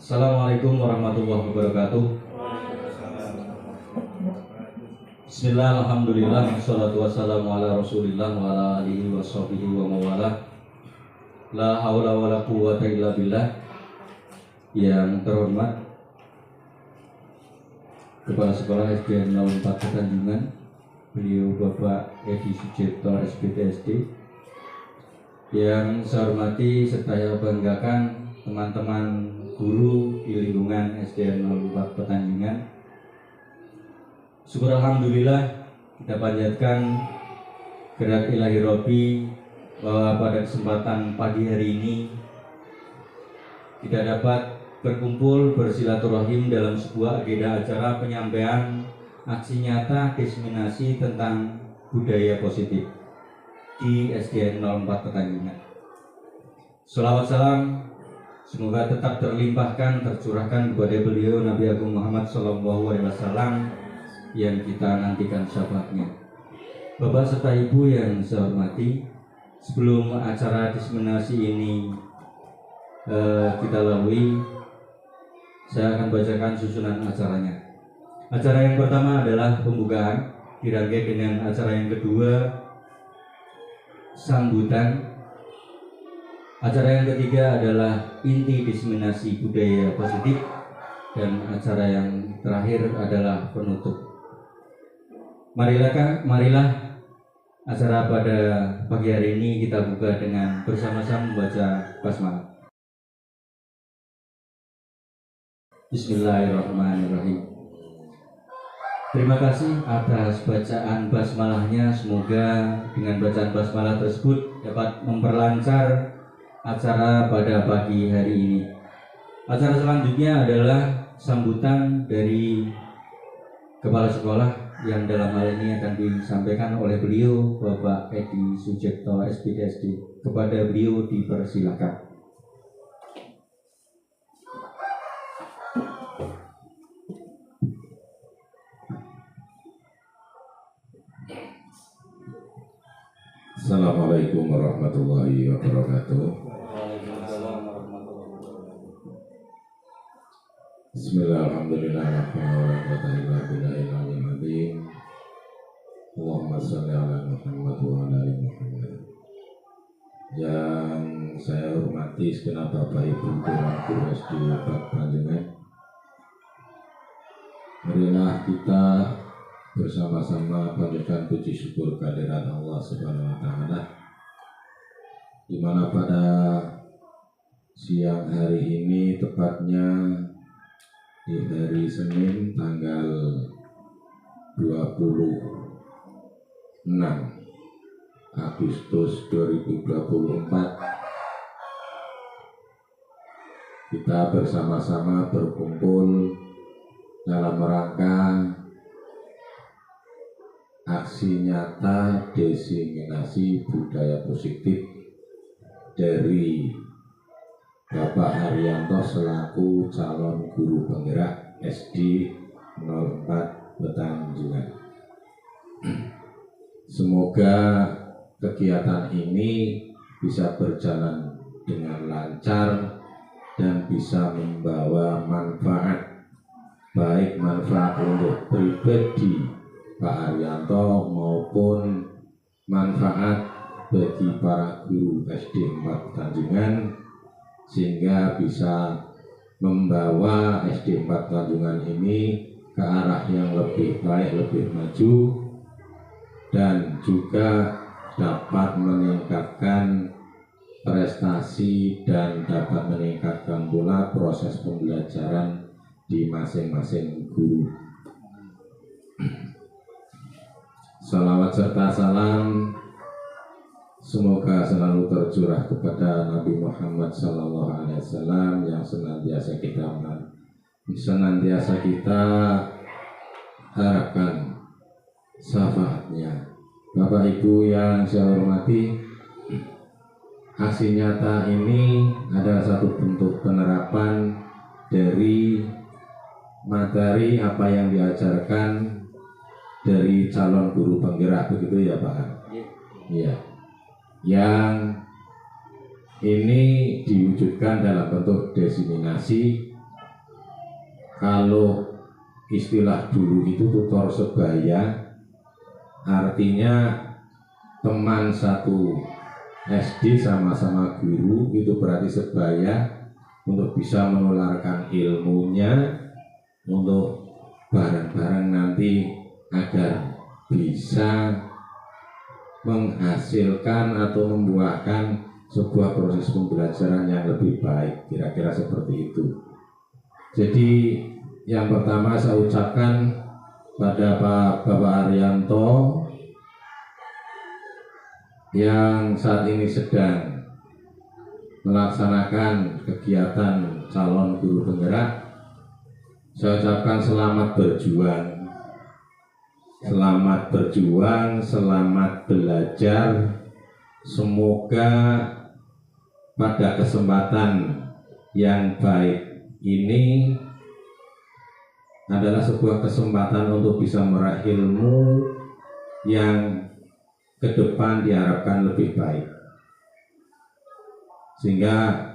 Assalamualaikum warahmatullahi wabarakatuh. Bismillah, alhamdulillah, wassalatu wassalamu ala rasulillah wa ala alihi wa sahbihi wa mawalah. La hawla wa la quwwata illa billah. Yang terhormat Kepala Sekolah SDN 04 Petanjungan, beliau Bapak Edi Sucipto SPTSD. Yang saya hormati serta saya banggakan teman-teman guru di lingkungan SDN 04 Petanjungan. Syukur alhamdulillah kita panjatkan gerak ilahi Robbi bahwa pada kesempatan pagi hari ini kita dapat berkumpul bersilaturahim dalam sebuah agenda acara penyampaian aksi nyata diseminasi tentang budaya positif di SDN 04 Petanjungan. Shalawat salam semoga tetap terlimpahkan, tercurahkan kepada beliau Nabi Agung Muhammad SAW yang kita nantikan syafaatnya. Bapak serta Ibu yang saya hormati, sebelum acara diseminasi ini kita lalui, saya akan bacakan susunan acaranya. Acara yang pertama adalah pembukaan, dirangkai dengan acara yang kedua sambutan. Acara yang ketiga adalah inti diseminasi budaya positif, dan acara yang terakhir adalah penutup. Marilah acara pada pagi hari ini kita buka dengan bersama-sama membaca basmalah. Bismillahirrahmanirrahim. Terima kasih atas bacaan basmalahnya. Semoga dengan bacaan basmalah tersebut dapat memperlancar acara pada pagi hari ini. Acara selanjutnya adalah sambutan dari Kepala Sekolah yang dalam hal ini akan disampaikan oleh beliau Bapak Edi Sucipto SPTSD. Kepada beliau dipersilakan. Assalamualaikum warahmatullahi wabarakatuh. Bismillahirrahmanirrahim. Allahumma shalli ala Muhammad wa ala ali Muhammad. Yang saya hormati segenap Bapak Ibu guru SD Petanjungan, marilah kita bersama-sama panjatkan puji syukur kehadirat Allah Subhanahu wa taala, di mana pada siang hari ini, tepatnya di hari Senin tanggal 26 Agustus 2024, kita bersama-sama berkumpul dalam rangka aksi nyata diseminasi budaya positif dari Bapak Haryanto selaku calon guru penggerak SD 04 Petanjungan. Semoga kegiatan ini bisa berjalan dengan lancar dan bisa membawa manfaat, baik manfaat untuk pribadi Pak Haryanto maupun manfaat bagi para guru SD 4 Petanjungan, sehingga bisa membawa SD 4 Petanjungan ini ke arah yang lebih baik, lebih maju, dan juga dapat meningkatkan prestasi dan dapat meningkatkan pula proses pembelajaran di masing-masing guru. Salawat serta salam semoga selalu tercurah kepada Nabi Muhammad SAW yang senantiasa kita harapkan syafaatnya. Bapak Ibu yang saya hormati, aksi nyata ini adalah satu bentuk penerapan dari materi apa yang diajarkan dari calon guru penggerak, begitu ya Pak? Iya. Yang ini diwujudkan dalam bentuk diseminasi. Kalau istilah dulu itu tutor sebaya, artinya teman satu SD sama-sama guru, itu berarti sebaya untuk bisa menularkan ilmunya untuk bareng-bareng nanti agar bisa menghasilkan atau membuahkan sebuah proses pembelajaran yang lebih baik, kira-kira seperti itu. Jadi yang pertama saya ucapkan pada Bapak Arianto yang saat ini sedang melaksanakan kegiatan calon guru penggerak, saya ucapkan selamat berjuang. Selamat berjuang, selamat belajar. Semoga pada kesempatan yang baik ini adalah sebuah kesempatan untuk bisa meraih ilmu yang ke depan diharapkan lebih baik, sehingga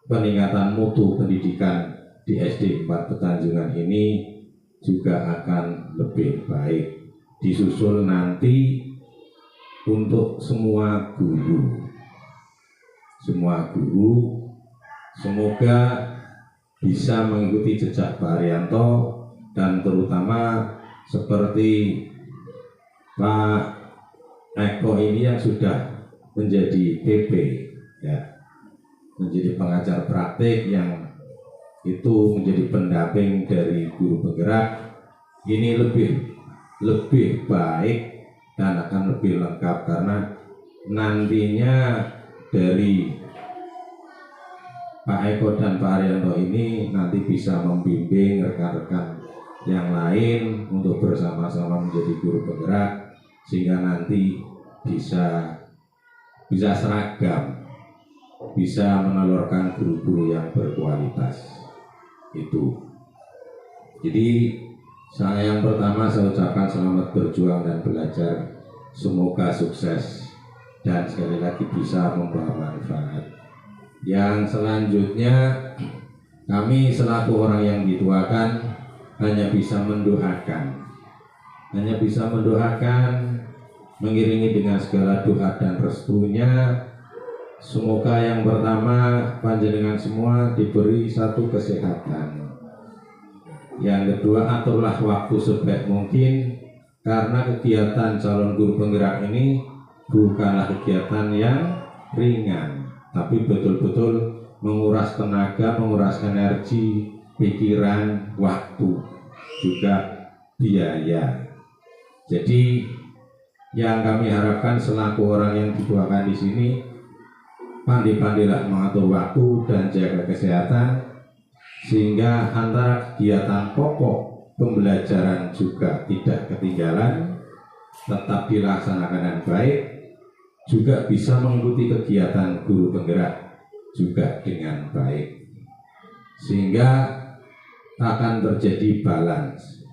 peningkatan mutu pendidikan di SD 4 Petanjungan ini juga akan lebih baik. Disusul nanti untuk semua guru, semoga bisa mengikuti jejak Pak Arianto, dan terutama seperti Pak Eko ini yang sudah menjadi PP, ya, menjadi pengajar praktik yang itu menjadi pendamping dari guru penggerak. Ini lebih baik dan akan lebih lengkap, karena nantinya dari Pak Eko dan Pak Arianto ini nanti bisa membimbing rekan-rekan yang lain untuk bersama-sama menjadi guru penggerak, sehingga nanti bisa seragam, bisa menelurkan guru-guru yang berkualitas. Itu. Jadi yang pertama saya ucapkan selamat berjuang dan belajar, semoga sukses dan sekali lagi bisa membawa manfaat. Yang selanjutnya, kami selaku orang yang dituakan hanya bisa mendoakan, mengiringi dengan segala doa dan restunya. Semoga yang pertama panjenengan semua diberi satu kesehatan. Yang kedua, aturlah waktu sebaik mungkin, karena kegiatan calon guru penggerak ini bukanlah kegiatan yang ringan, tapi betul-betul menguras tenaga, menguras energi, pikiran, waktu, juga biaya. Jadi yang kami harapkan selaku orang yang dituakan di sini, pandai-pandailah mengatur waktu dan jaga kesehatan, sehingga antara kegiatan pokok pembelajaran juga tidak ketinggalan, tetap dilaksanakan dengan baik, juga bisa mengikuti kegiatan guru penggerak juga dengan baik, sehingga akan terjadi balance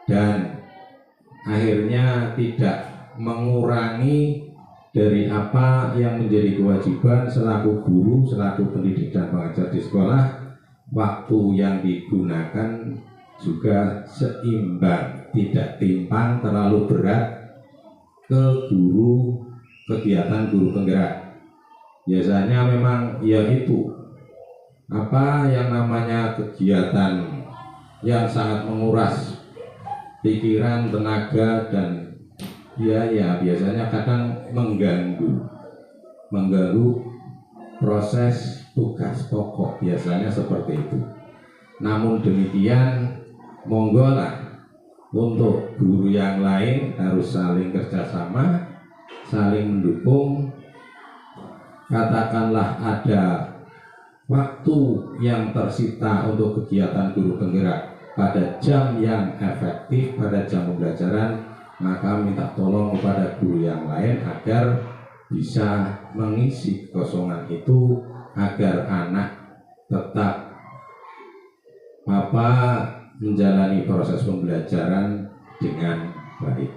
dan akhirnya tidak mengurangi dari apa yang menjadi kewajiban selaku guru, selaku pendidik dan pengajar di sekolah. Waktu yang digunakan juga seimbang, tidak timpang terlalu berat ke guru, kegiatan guru penggerak. Biasanya memang yaitu apa yang namanya kegiatan yang sangat menguras pikiran, tenaga, dan biaya, biasanya kadang mengganggu proses tugas pokok, biasanya seperti itu. Namun demikian, monggolah untuk guru yang lain harus saling kerjasama, saling mendukung. Katakanlah ada waktu yang tersita untuk kegiatan guru penggerak pada jam yang efektif, pada jam pembelajaran, maka minta tolong kepada guru yang lain agar bisa mengisi kekosongan itu, agar anak tetap menjalani proses pembelajaran dengan baik.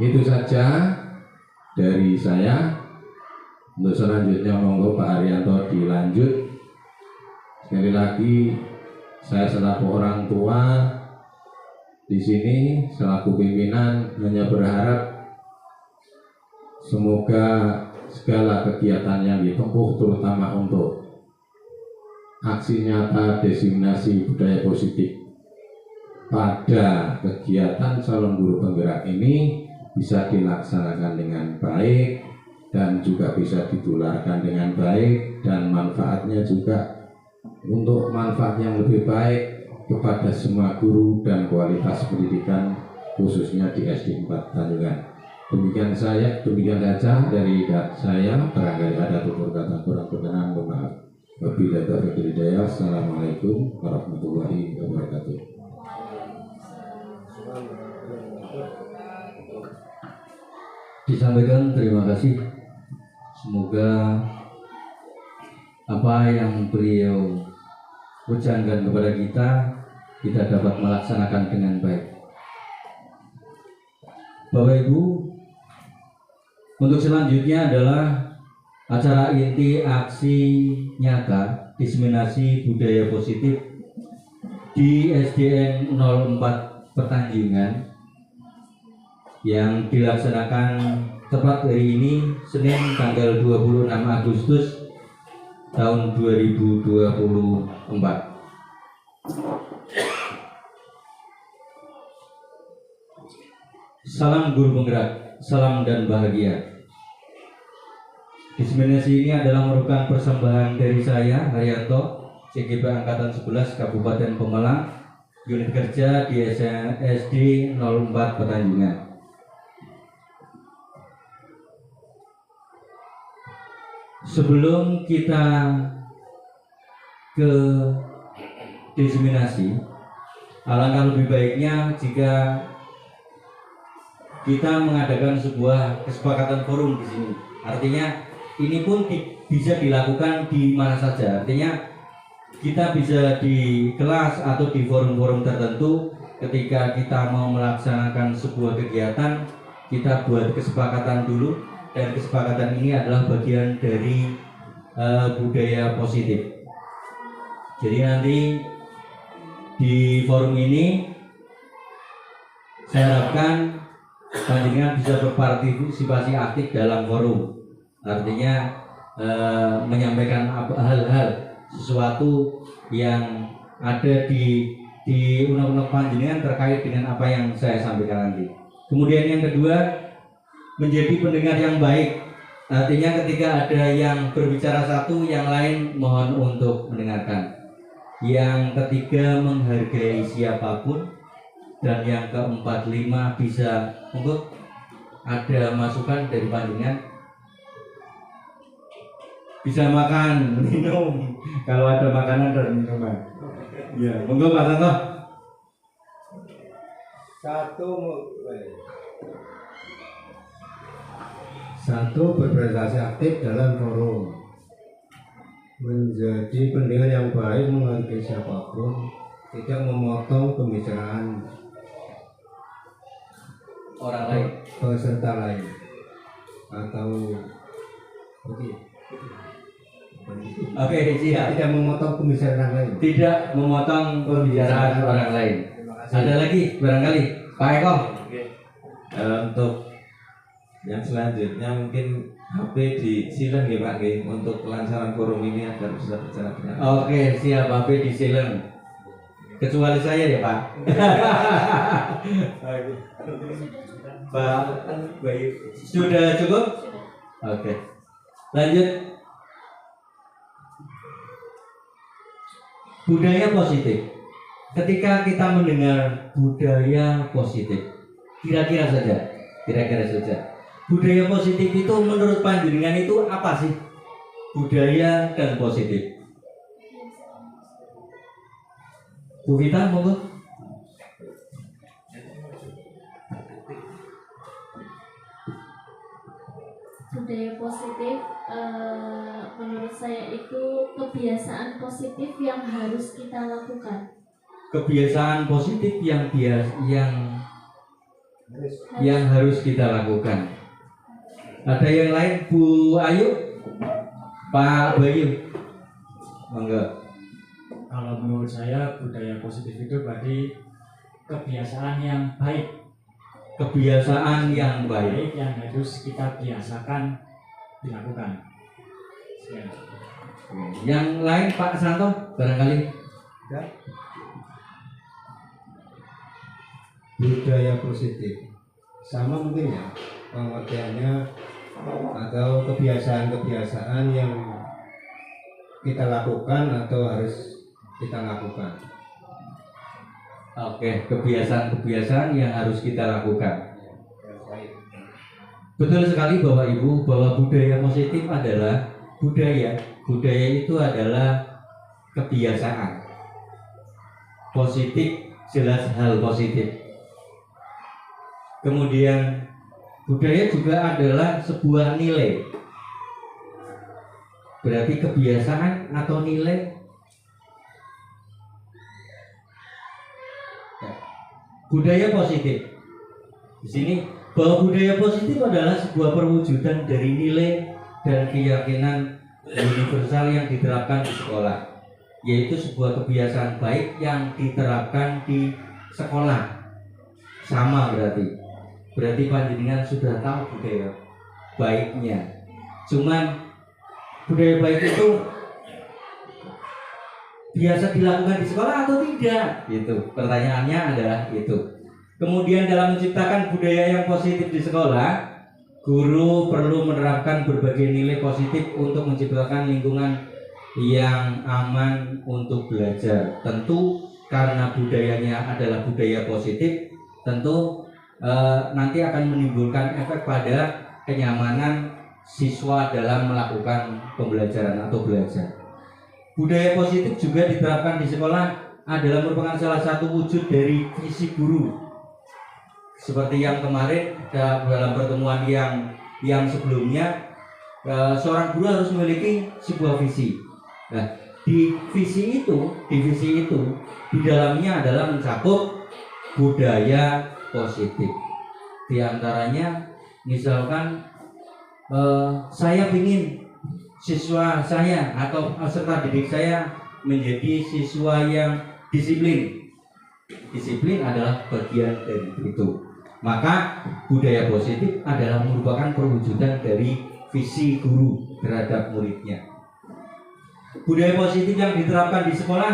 Itu saja dari saya. Untuk selanjutnya monggo Pak Arianto dilanjut. Sekali lagi saya selaku orang tua di sini selaku pimpinan hanya berharap semoga segala kegiatan yang ditempuh terutama untuk aksi nyata diseminasi budaya positif pada kegiatan calon guru penggerak ini bisa dilaksanakan dengan baik dan juga bisa ditularkan dengan baik, dan manfaatnya juga untuk manfaat yang lebih baik kepada semua guru dan kualitas pendidikan khususnya di SD 4 Tanjungan. Demikian saja dari saya. Barangkali ada tutur kata kurang berkenan, mohon maaf. Wabillahi taufiq wal hidayah. Assalamualaikum warahmatullahi wabarakatuh. Disampaikan terima kasih. Semoga apa yang beliau ucapkan kepada kita dapat melaksanakan dengan baik. Bapak Ibu, untuk selanjutnya adalah acara inti aksi nyata diseminasi budaya positif di SDN 04 Petanjungan yang dilaksanakan tepat hari ini Senin tanggal 26 Agustus tahun 2024. Salam guru penggerak, salam dan bahagia. Diseminasi ini adalah merupakan persembahan dari saya, Haryanto, CGP Angkatan 11 Kabupaten Pemalang, unit kerja di SD 04 Petanjungan. Sebelum kita ke diseminasi, alangkah lebih baiknya jika kita mengadakan sebuah kesepakatan forum di sini. Artinya ini pun bisa dilakukan di mana saja. Artinya kita bisa di kelas atau di forum-forum tertentu. Ketika kita mau melaksanakan sebuah kegiatan, kita buat kesepakatan dulu. Dan kesepakatan ini adalah bagian dari budaya positif. Jadi nanti di forum ini saya harapkan panjenengan bisa berpartisipasi aktif dalam forum. Artinya menyampaikan hal-hal sesuatu yang ada di unek-unek panjenengan terkait dengan apa yang saya sampaikan nanti. Kemudian yang kedua, menjadi pendengar yang baik. Artinya ketika ada yang berbicara satu, yang lain mohon untuk mendengarkan. Yang ketiga, menghargai siapapun. Dan yang keempat, 5 bisa untuk ada masukan dari panjenengan. Bisa makan, minum. Kalau ada makanan dan minuman. Ya, monggo Pak Santo. Satu, berprestasi aktif dalam forum, menjadi pendengar yang baik, menghargai siapapun, tidak memotong pembicaraan Orang lain, peserta lain, atau oke, siap. tidak memotong pembicaraan lain. Tidak memotong pembicaraan orang lain. Ada lagi barangkali Pak Eko. Untuk yang selanjutnya mungkin HP di silent ya Pak nggih, untuk kelancaran forum ini agar bisa berjalan dengan baik. Oke, siap, HP di silent. Kecuali saya ya Pak. Pak, baik. Sudah cukup? Oke. Lanjut. Budaya positif. Ketika kita mendengar budaya positif, kira-kira saja. Budaya positif itu menurut panjenengan itu apa sih? Budaya dan positif. Bu Vita, monggo. Budaya positif menurut saya itu kebiasaan positif yang harus kita lakukan. kebiasaan positif yang harus kita lakukan. Ada yang lain, Bu Ayu, Pak Bayu? Monggo. Kalau menurut saya budaya positif itu berarti kebiasaan yang baik. Kebiasaan yang baik. Yang harus kita biasakan dilakukan. Ya. Yang lain Pak Santo barangkali. Budaya positif sama mungkin ya pengertiannya, atau kebiasaan-kebiasaan yang kita lakukan atau harus kita lakukan. Oke, kebiasaan-kebiasaan yang harus kita lakukan. Betul sekali Bapak Ibu, bahwa budaya positif adalah budaya itu adalah kebiasaan. Positif jelas hal positif. Kemudian budaya juga adalah sebuah nilai. Berarti kebiasaan atau nilai. Budaya positif. Di sini bahwa budaya positif adalah sebuah perwujudan dari nilai dan keyakinan universal yang diterapkan di sekolah, yaitu sebuah kebiasaan baik yang diterapkan di sekolah. Sama berarti panjenengan sudah tahu budaya baiknya. Cuman budaya baik itu biasa dilakukan di sekolah atau tidak? Gitu. Pertanyaannya adalah itu. Kemudian dalam menciptakan budaya yang positif di sekolah, guru perlu menerapkan berbagai nilai positif untuk menciptakan lingkungan yang aman untuk belajar. Tentu karena budayanya adalah budaya positif, tentu nanti akan menimbulkan efek pada kenyamanan siswa dalam melakukan pembelajaran atau belajar. Budaya positif juga diterapkan di sekolah adalah merupakan salah satu wujud dari visi guru. Seperti yang kemarin dalam pertemuan yang sebelumnya, seorang guru harus memiliki sebuah visi. Nah, di visi itu di dalamnya adalah mencakup budaya positif. Di antaranya misalkan saya ingin siswa saya atau peserta didik saya menjadi siswa yang disiplin. Disiplin adalah bagian dari itu. Maka budaya positif adalah merupakan perwujudan dari visi guru terhadap muridnya. Budaya positif yang diterapkan di sekolah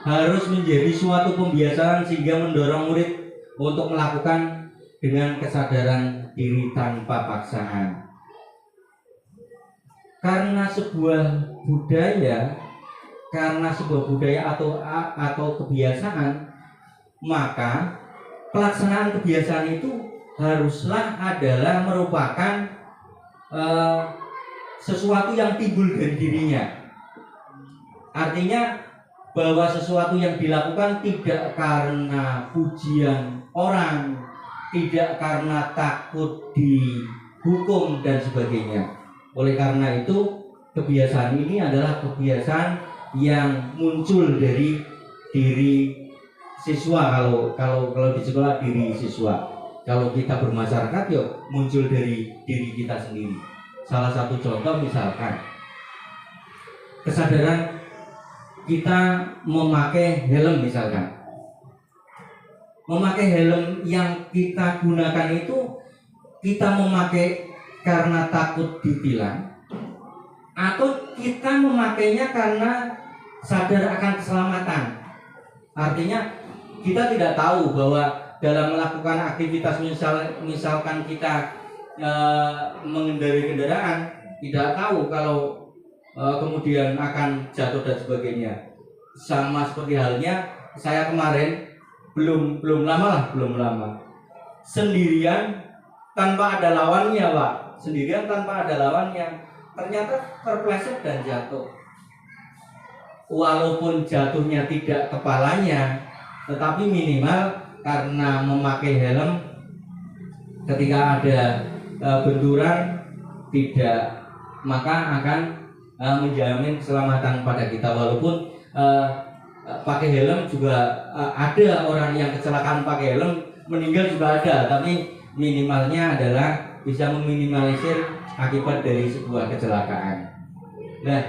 harus menjadi suatu pembiasaan sehingga mendorong murid untuk melakukan dengan kesadaran diri tanpa paksaan. Karena sebuah budaya atau kebiasaan, maka pelaksanaan kebiasaan itu haruslah adalah merupakan sesuatu yang timbul dari dirinya. Artinya bahwa sesuatu yang dilakukan tidak karena pujian orang, tidak karena takut dihukum dan sebagainya. Oleh karena itu, kebiasaan ini adalah kebiasaan yang muncul dari diri siswa. Kalau di sekolah diri siswa. Kalau kita bermasyarakat, yuk muncul dari diri kita sendiri. Salah satu contoh misalkan kesadaran kita memakai helm misalkan. Memakai helm yang kita gunakan itu kita memakai karena takut ditilang, atau kita memakainya karena sadar akan keselamatan. Artinya kita tidak tahu bahwa dalam melakukan aktivitas misalkan kita mengendarai kendaraan, tidak tahu kalau kemudian akan jatuh dan sebagainya. Sama seperti halnya saya kemarin belum lama sendirian tanpa ada lawannya, Pak. Sendirian tanpa ada lawannya, ternyata terpleset dan jatuh. Walaupun jatuhnya tidak kepalanya, tetapi minimal karena memakai helm ketika ada benturan tidak, maka akan menjamin keselamatan pada kita. Walaupun pakai helm juga ada orang yang kecelakaan pakai helm meninggal juga ada, tapi minimalnya adalah bisa meminimalisir akibat dari sebuah kecelakaan. Nah,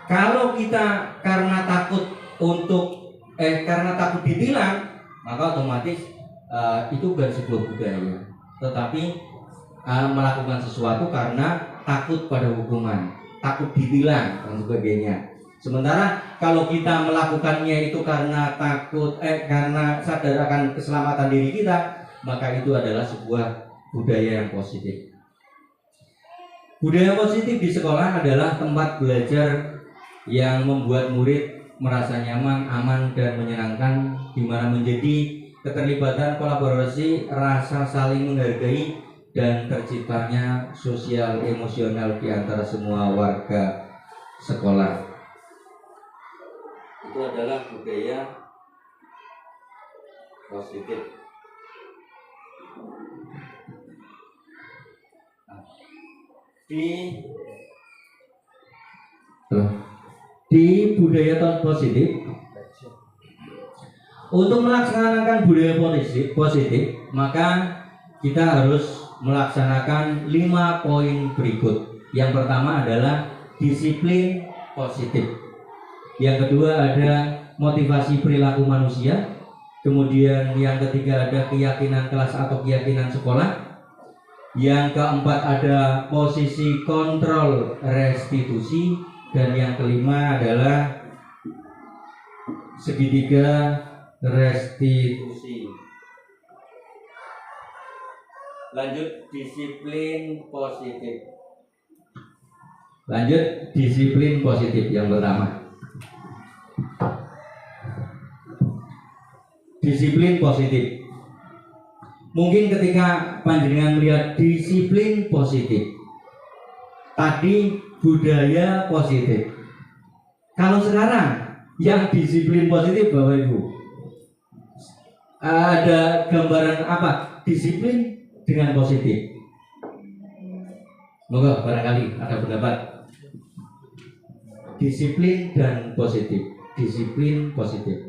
kalau kita karena takut ditilang, maka otomatis itu bukan sebuah budaya, tetapi melakukan sesuatu karena takut pada hukuman, takut ditilang dan sebagainya. Sementara kalau kita melakukannya itu karena karena sadar akan keselamatan diri kita, maka itu adalah sebuah budaya yang positif. Budaya positif di sekolah adalah tempat belajar yang membuat murid merasa nyaman, aman, dan menyenangkan, di mana menjadi keterlibatan kolaborasi, rasa saling menghargai, dan terciptanya sosial emosional di antara semua warga sekolah. Itu adalah budaya positif. Di budaya positif, untuk melaksanakan budaya positif, maka kita harus melaksanakan 5 poin berikut. Yang pertama adalah disiplin positif. Yang kedua ada motivasi perilaku manusia. Kemudian yang ketiga ada keyakinan kelas atau keyakinan sekolah. Yang keempat ada posisi kontrol restitusi. Dan yang kelima adalah segitiga restitusi. Lanjut disiplin positif. Lanjut disiplin positif yang pertama. Disiplin positif. Mungkin ketika panjenengan melihat disiplin positif, tadi budaya positif. Kalau sekarang yang disiplin positif, Bapak Ibu, ada gambaran apa? Disiplin dengan positif. Moga barangkali ada pendapat. Disiplin dan positif. Disiplin positif.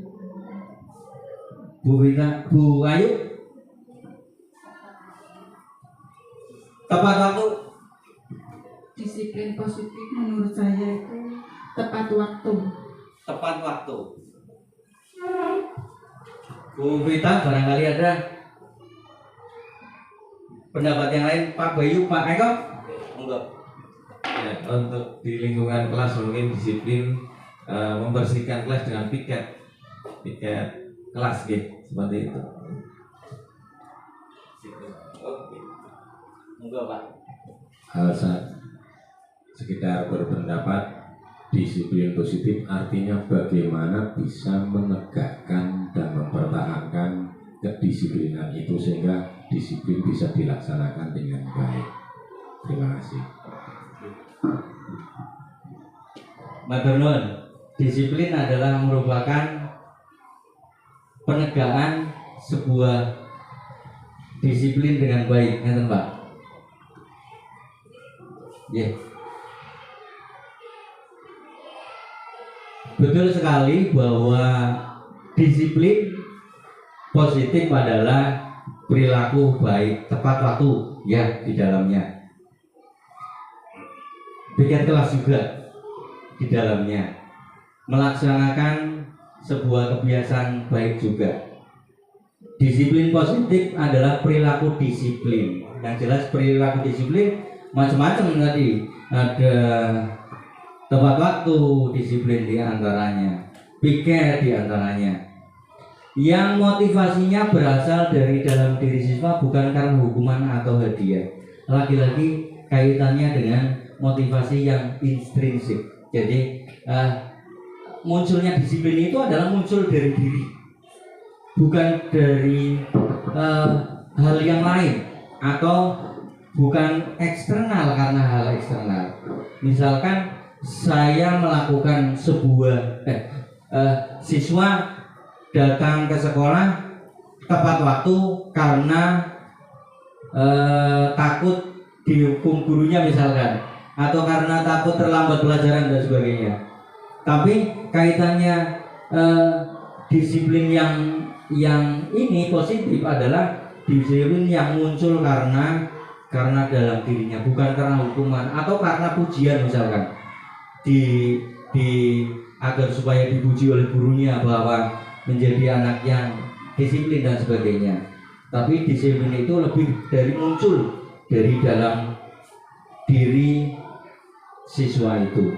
Bu Ayu, tepat waktu. Disiplin positif menurut saya itu tepat waktu. Tepat waktu. Bu Vita, barangkali ada pendapat yang lain. Pak Bayu, Pak Eko, enggak. Ya, untuk di lingkungan kelas mungkin disiplin membersihkan kelas dengan piket kelas gitu, seperti itu. Enggak, Pak. Sekitar berpendapat disiplin positif artinya bagaimana bisa menegakkan dan mempertahankan kedisiplinan itu sehingga disiplin bisa dilaksanakan dengan baik. Terima kasih. Matur nuwun. Disiplin adalah merupakan penegakan sebuah disiplin dengan baik, ngeten Pak. Yeah. Betul sekali bahwa disiplin positif adalah perilaku baik, tepat waktu ya di dalamnya. Piket kelas juga di dalamnya. Melaksanakan sebuah kebiasaan baik juga. Disiplin positif adalah perilaku disiplin. Yang jelas perilaku disiplin macam-macam tadi. Ada tepat waktu disiplin di antaranya, piket di antaranya. Yang motivasinya berasal dari dalam diri siswa bukan karena hukuman atau hadiah. Lagi-lagi kaitannya dengan motivasi yang intrinsik. Jadi munculnya disiplin itu adalah muncul dari diri, bukan dari hal yang lain atau bukan eksternal karena hal eksternal. Misalkan saya melakukan sebuah siswa datang ke sekolah tepat waktu karena takut dihukum gurunya misalkan, atau karena takut terlambat pelajaran dan sebagainya. Tapi kaitannya eh, disiplin yang ini positif adalah disiplin yang muncul karena dalam dirinya, bukan karena hukuman atau karena pujian misalkan di agar supaya dipuji oleh gurunya bahwa menjadi anak yang disiplin dan sebagainya. Tapi disiplin itu lebih dari muncul dari dalam diri siswa itu.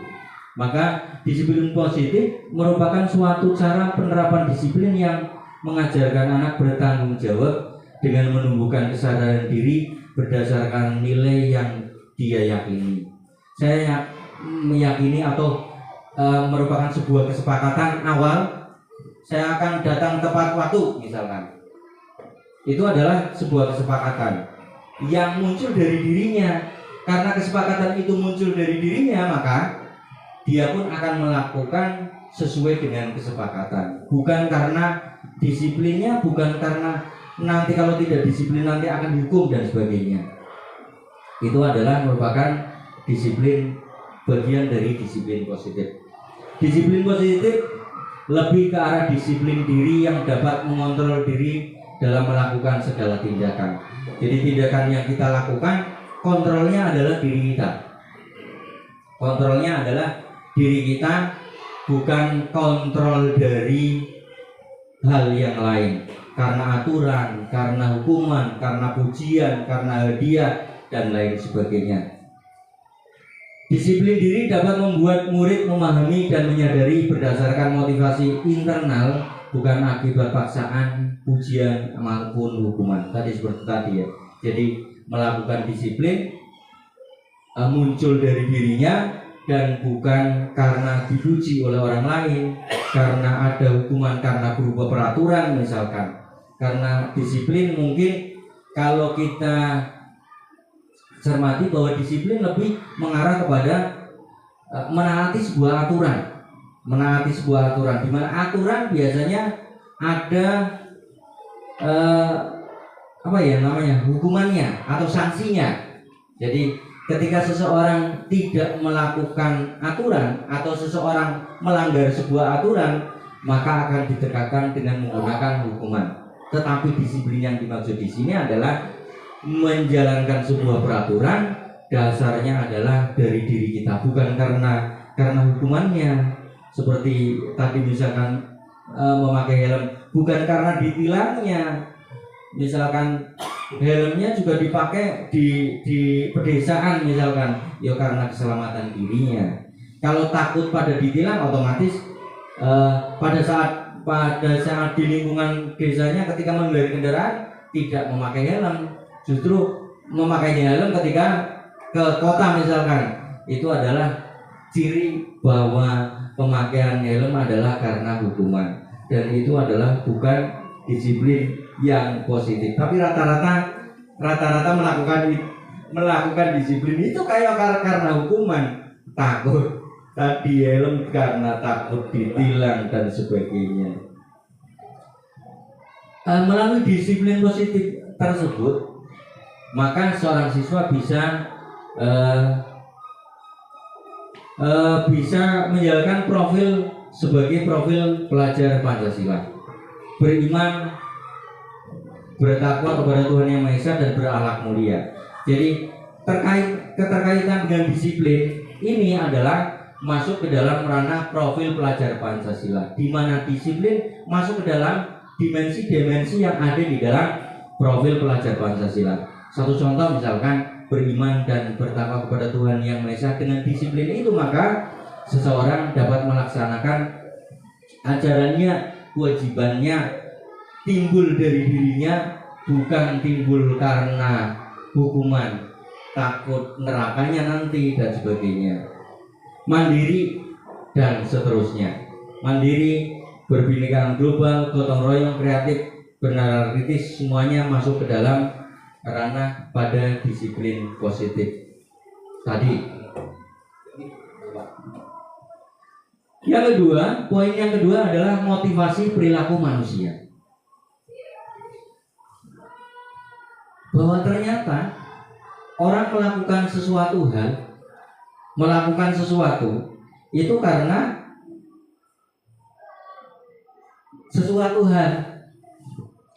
Maka disiplin positif merupakan suatu cara penerapan disiplin yang mengajarkan anak bertanggung jawab dengan menumbuhkan kesadaran diri berdasarkan nilai yang dia yakini. Saya meyakini atau merupakan sebuah kesepakatan awal, saya akan datang tepat waktu misalkan. Itu adalah sebuah kesepakatan yang muncul dari dirinya. Karena kesepakatan itu muncul dari dirinya, maka dia pun akan melakukan sesuai dengan kesepakatan. Bukan karena disiplinnya, bukan karena nanti kalau tidak disiplin nanti akan dihukum dan sebagainya. Itu adalah merupakan disiplin, bagian dari disiplin positif. Disiplin positif lebih ke arah disiplin diri yang dapat mengontrol diri dalam melakukan segala tindakan. Jadi tindakan yang kita lakukan, kontrolnya adalah diri kita. Kontrolnya adalah diri kita, bukan kontrol dari hal yang lain. Karena aturan, karena hukuman, karena pujian, karena hadiah, dan lain sebagainya. Disiplin diri dapat membuat murid memahami dan menyadari berdasarkan motivasi internal, bukan akibat paksaan, pujian, maupun hukuman. Tadi seperti tadi ya. Jadi melakukan disiplin muncul dari dirinya dan bukan karena dipuji oleh orang lain, karena ada hukuman, karena berupa peraturan misalkan. Karena disiplin mungkin kalau kita cermati bahwa disiplin lebih mengarah kepada menaati sebuah aturan. Menaati sebuah aturan, di mana aturan biasanya ada hukumannya atau sanksinya. Jadi ketika seseorang tidak melakukan aturan atau seseorang melanggar sebuah aturan, maka akan ditegakkan dengan menggunakan hukuman. Tetapi disiplin yang dimaksud di sini adalah menjalankan sebuah peraturan, dasarnya adalah dari diri kita, bukan karena hukumannya. Seperti tadi misalkan memakai helm, bukan karena ditilangnya. Misalkan helmnya juga dipakai di pedesaan misalkan, ya karena keselamatan dirinya. Kalau takut pada ditilang, otomatis pada saat di lingkungan desanya ketika mengendarai kendaraan tidak memakai helm, justru memakainya helm ketika ke kota misalkan, itu adalah ciri bahwa pemakaian helm adalah karena hukuman, dan itu adalah bukan disiplin yang positif. Tapi rata-rata melakukan disiplin itu kayak karena hukuman, takut tadi helm karena takut ditilang dan sebagainya. Melalui disiplin positif tersebut, maka seorang siswa bisa menjalankan profil sebagai profil pelajar Pancasila, beriman, bertakwa kepada Tuhan Yang Maha Esa, dan berakhlak mulia. Jadi keterkaitan dengan disiplin ini adalah masuk ke dalam ranah profil pelajar Pancasila, di mana disiplin masuk ke dalam dimensi-dimensi yang ada di dalam profil pelajar Pancasila. Satu contoh misalkan beriman dan bertakwa kepada Tuhan Yang Maha Esa, dengan disiplin itu maka seseorang dapat melaksanakan ajarannya, kewajibannya timbul dari dirinya, bukan timbul karena hukuman, takut nerakanya nanti dan sebagainya. Mandiri dan seterusnya. Mandiri, berbinekaan global, gotong royong, kreatif, benar kritis, semuanya masuk ke dalam ranah pada disiplin positif tadi. Yang kedua, poin yang kedua adalah motivasi perilaku manusia. Bahwa ternyata orang melakukan sesuatu itu karena sesuatu hal.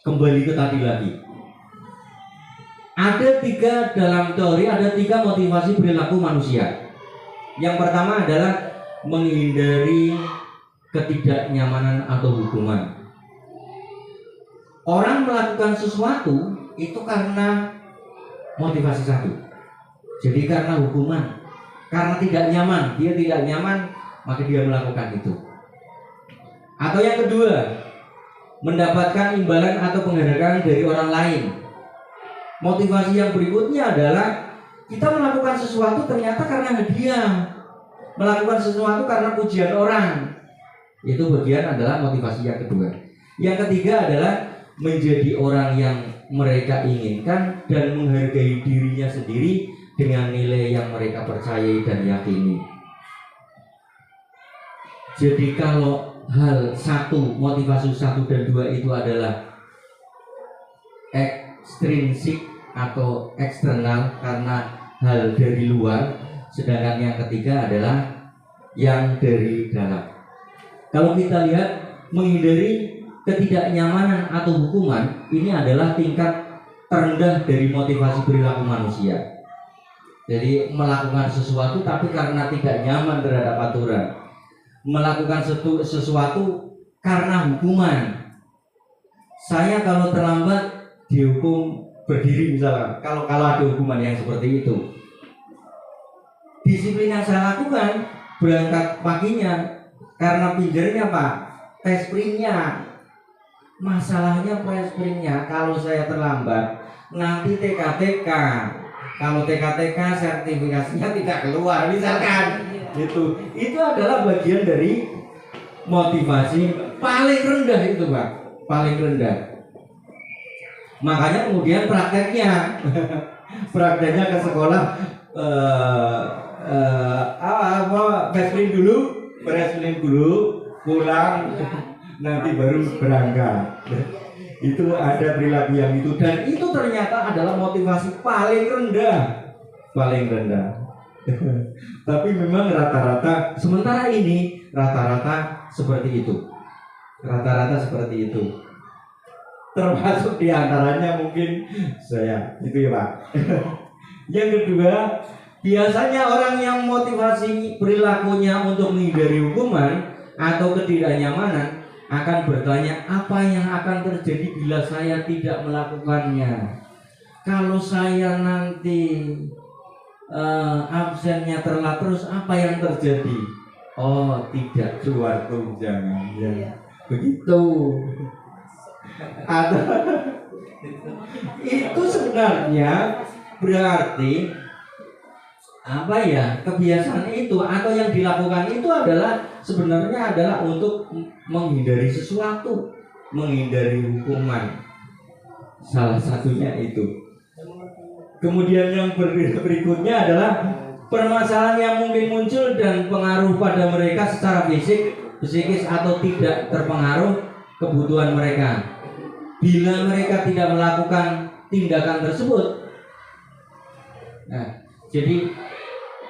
Kembali ke tadi lagi. Ada dalam teori ada tiga motivasi perilaku manusia. Yang pertama adalah menghindari ketidaknyamanan atau hukuman. Orang melakukan sesuatu itu karena motivasi satu. Jadi karena hukuman, karena tidak nyaman, dia tidak nyaman, maka dia melakukan itu. Atau yang kedua, mendapatkan imbalan atau penghargaan dari orang lain. Motivasi yang berikutnya adalah kita melakukan sesuatu ternyata karena hadiah, melakukan sesuatu karena pujian orang. Itu bagian adalah motivasi yang kedua. Yang ketiga adalah menjadi orang yang mereka inginkan dan menghargai dirinya sendiri dengan nilai yang mereka percayai dan yakini. Jadi kalau hal satu, motivasi 1 dan 2 itu adalah ekstrinsik atau eksternal karena hal dari luar, sedangkan yang ketiga adalah yang dari dalam. Kalau kita lihat, menghindari ketidaknyamanan atau hukuman ini adalah tingkat terendah dari motivasi perilaku manusia. Jadi melakukan sesuatu tapi karena tidak nyaman terhadap aturan, melakukan sesuatu karena hukuman. Saya kalau terlambat dihukum berdiri misalnya, kalau ada hukuman yang seperti itu. Disiplin yang saya lakukan berangkat paginya karena pinjernya Pak, tes sprintnya. Masalahnya tes sprintnya kalau saya terlambat nanti TKTK. Kalau TKTK sertifikasinya tidak keluar misalkan. Itu adalah bagian dari motivasi paling rendah itu Pak, paling rendah. Makanya kemudian prakteknya ke sekolah presprint dulu, pulang nanti baru berangkat. Itu ada perilaku yang itu, dan itu ternyata adalah motivasi paling rendah. Tapi memang rata-rata sementara ini rata-rata seperti itu. Termasuk diantaranya mungkin saya itu ya Pak. Yang kedua, biasanya orang yang motivasi perilakunya untuk menghindari hukuman atau ketidaknyamanan akan bertanya, apa yang akan terjadi bila saya tidak melakukannya? Kalau saya nanti absennya telat terus, apa yang terjadi? Oh, tidak keluar tunjangan ya. Begitu. Atau itu sebenarnya berarti apa ya, kebiasaan itu atau yang dilakukan itu adalah sebenarnya adalah untuk menghindari sesuatu, menghindari hukuman. Salah satunya itu. Kemudian yang berikutnya adalah permasalahan yang mungkin muncul dan pengaruh pada mereka secara fisik, psikis atau tidak terpengaruh kebutuhan mereka. Bila mereka tidak melakukan tindakan tersebut, nah, jadi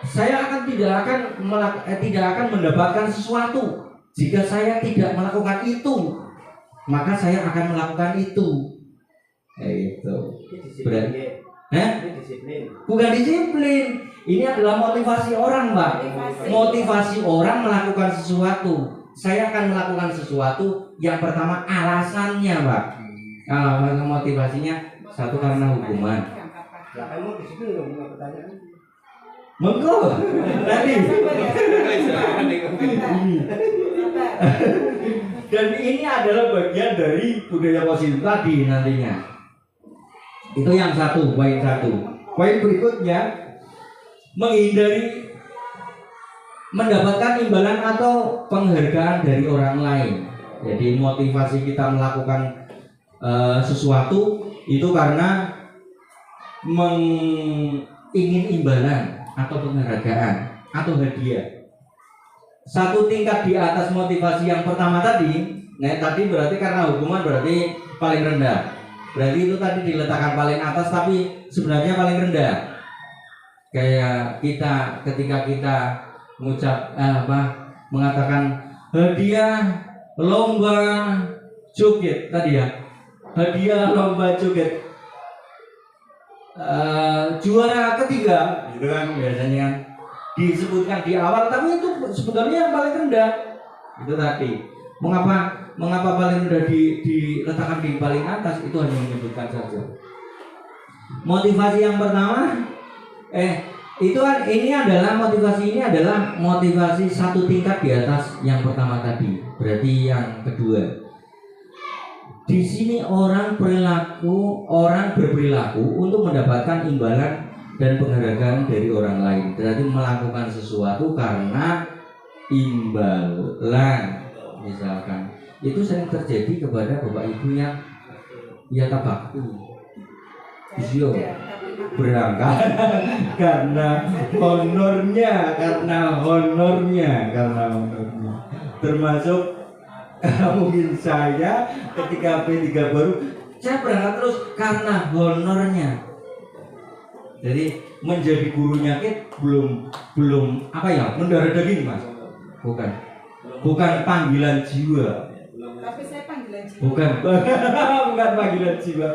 saya tidak akan mendapatkan sesuatu jika saya tidak melakukan itu, maka saya akan melakukan itu. Itu berarti, bukan disiplin. Ini adalah motivasi orang, Mbak. Motivasi orang melakukan sesuatu. Saya akan melakukan sesuatu yang pertama alasannya, Mbak. Alasan motivasinya satu karena hukuman. Monggo. Tadi. Dan ini adalah bagian dari budaya positif tadi nantinya. Itu yang satu, poin satu. Poin berikutnya, menghindari mendapatkan imbalan atau penghargaan dari orang lain. Jadi motivasi kita melakukan sesuatu itu karena ingin imbalan atau penghargaan atau hadiah. Satu tingkat di atas motivasi yang pertama tadi. Nah tadi berarti karena hukuman berarti paling rendah. Berarti itu tadi diletakkan paling atas tapi sebenarnya paling rendah. Kayak kita ketika kita mengatakan hadiah lomba joget tadi ya, hadiah lomba joget juara ketiga gitu kan biasanya kan disebutkan di awal, tapi itu sebetulnya yang paling rendah itu tadi. Mengapa paling rendah diletakkan di paling atas, itu hanya menyebutkan saja. Motivasi yang pertama ini adalah motivasi satu tingkat di atas yang pertama tadi. Berarti yang kedua. Di sini orang berperilaku untuk mendapatkan imbalan dan penghargaan dari orang lain. Berarti melakukan sesuatu karena imbalan. Misalkan itu sering terjadi kepada bapak ibu yang tabaktu. Isyo berangkat karena honornya. Termasuk mungkin saya ketika P3 baru, saya berangkat terus karena honornya. Jadi menjadi gurunya belum mendarah daging, Mas. Bukan panggilan jiwa. Tapi saya panggilan jiwa. Bukan panggilan jiwa.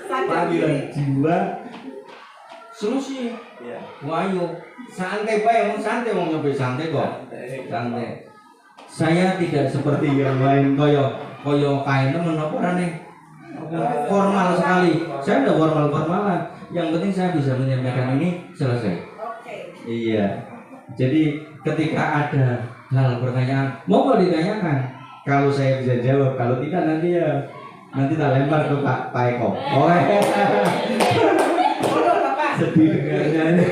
Panggilan jiwa. Solusi. Wayo, santai Pak, santai kok. Santai. Saya tidak seperti yang lain koyo kainnya menopor nih. Formal sekali. Saya udah formal-formalan. Yang penting saya bisa menyampaikan ini selesai. Iya. Jadi ketika ada hal pertanyaan, mau ditanyakan. Kalau saya bisa jawab, kalau tidak nanti tak lempar ke Pak Eko. Sedih dengarnya.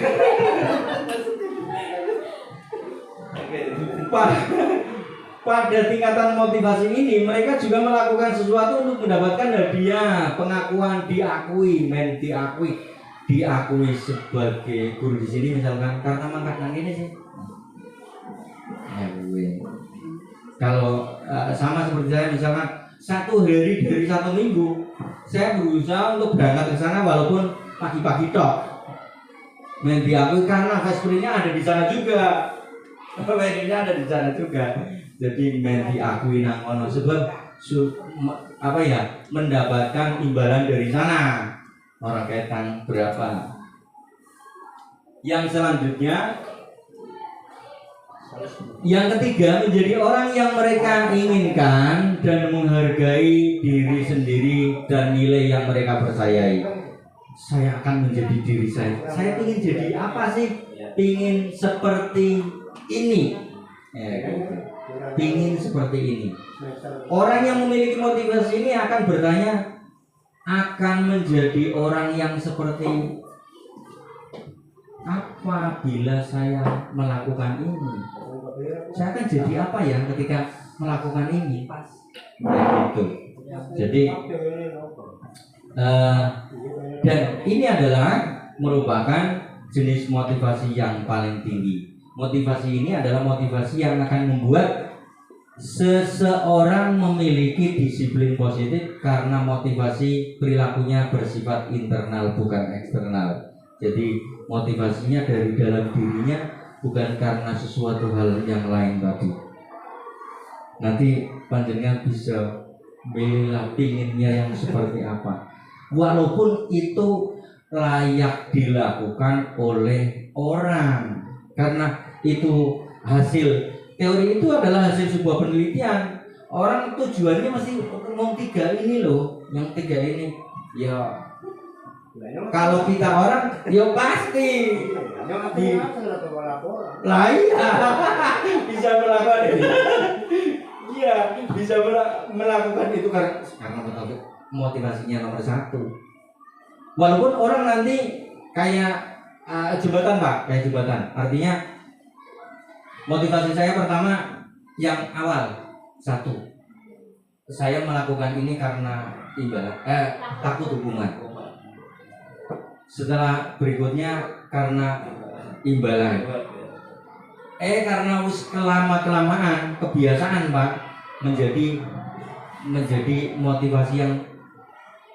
Pada tingkatan motivasi ini, mereka juga melakukan sesuatu untuk mendapatkan hadiah, pengakuan, diakui sebagai guru di sini, misalkan karena mangkat nang ini sih. Kalau sama seperti saya, misalkan 1 hari dari 1 minggu, saya berusaha untuk berangkat ke sana walaupun pagi-pagi tok. Diakui karena Vespernya ada di sana juga. Jadi diakui nang ono sebab mendapatkan imbalan dari sana. Orang kaitan berapa? Yang selanjutnya, yang ketiga, menjadi orang yang mereka inginkan dan menghargai diri sendiri dan nilai yang mereka percayai. Saya akan menjadi diri saya. Saya ingin jadi apa sih? Ingin seperti ini. Ingin seperti ini. Orang yang memiliki motivasi ini akan bertanya, akan menjadi orang yang seperti apa bila saya melakukan ini? Saya akan jadi apa ya ketika melakukan ini? Gitu. Jadi dan ini adalah merupakan jenis motivasi yang paling tinggi. Motivasi ini adalah motivasi yang akan membuat seseorang memiliki disiplin positif karena motivasi perilakunya bersifat internal bukan eksternal. Jadi motivasinya dari dalam dirinya, bukan karena sesuatu hal yang lain tadi. Nanti panjenengan bisa milih pinginnya yang seperti apa. Walaupun itu layak dilakukan oleh orang, karena itu hasil teori, itu adalah hasil sebuah penelitian. Orang tujuannya masih ngomong 3 ini loh, yang 3 ini ya. Kalau kita orang ya pasti bisa melakukan ini. Iya, bisa melakukan itu karena motivasinya nomor 1. Walaupun orang nanti kayak jembatan Pak, kayak jembatan. Artinya motivasi saya pertama yang awal 1, saya melakukan ini karena takut hukuman. Setelah berikutnya karena imbalan. Karena kelamaan kebiasaan Pak menjadi motivasi yang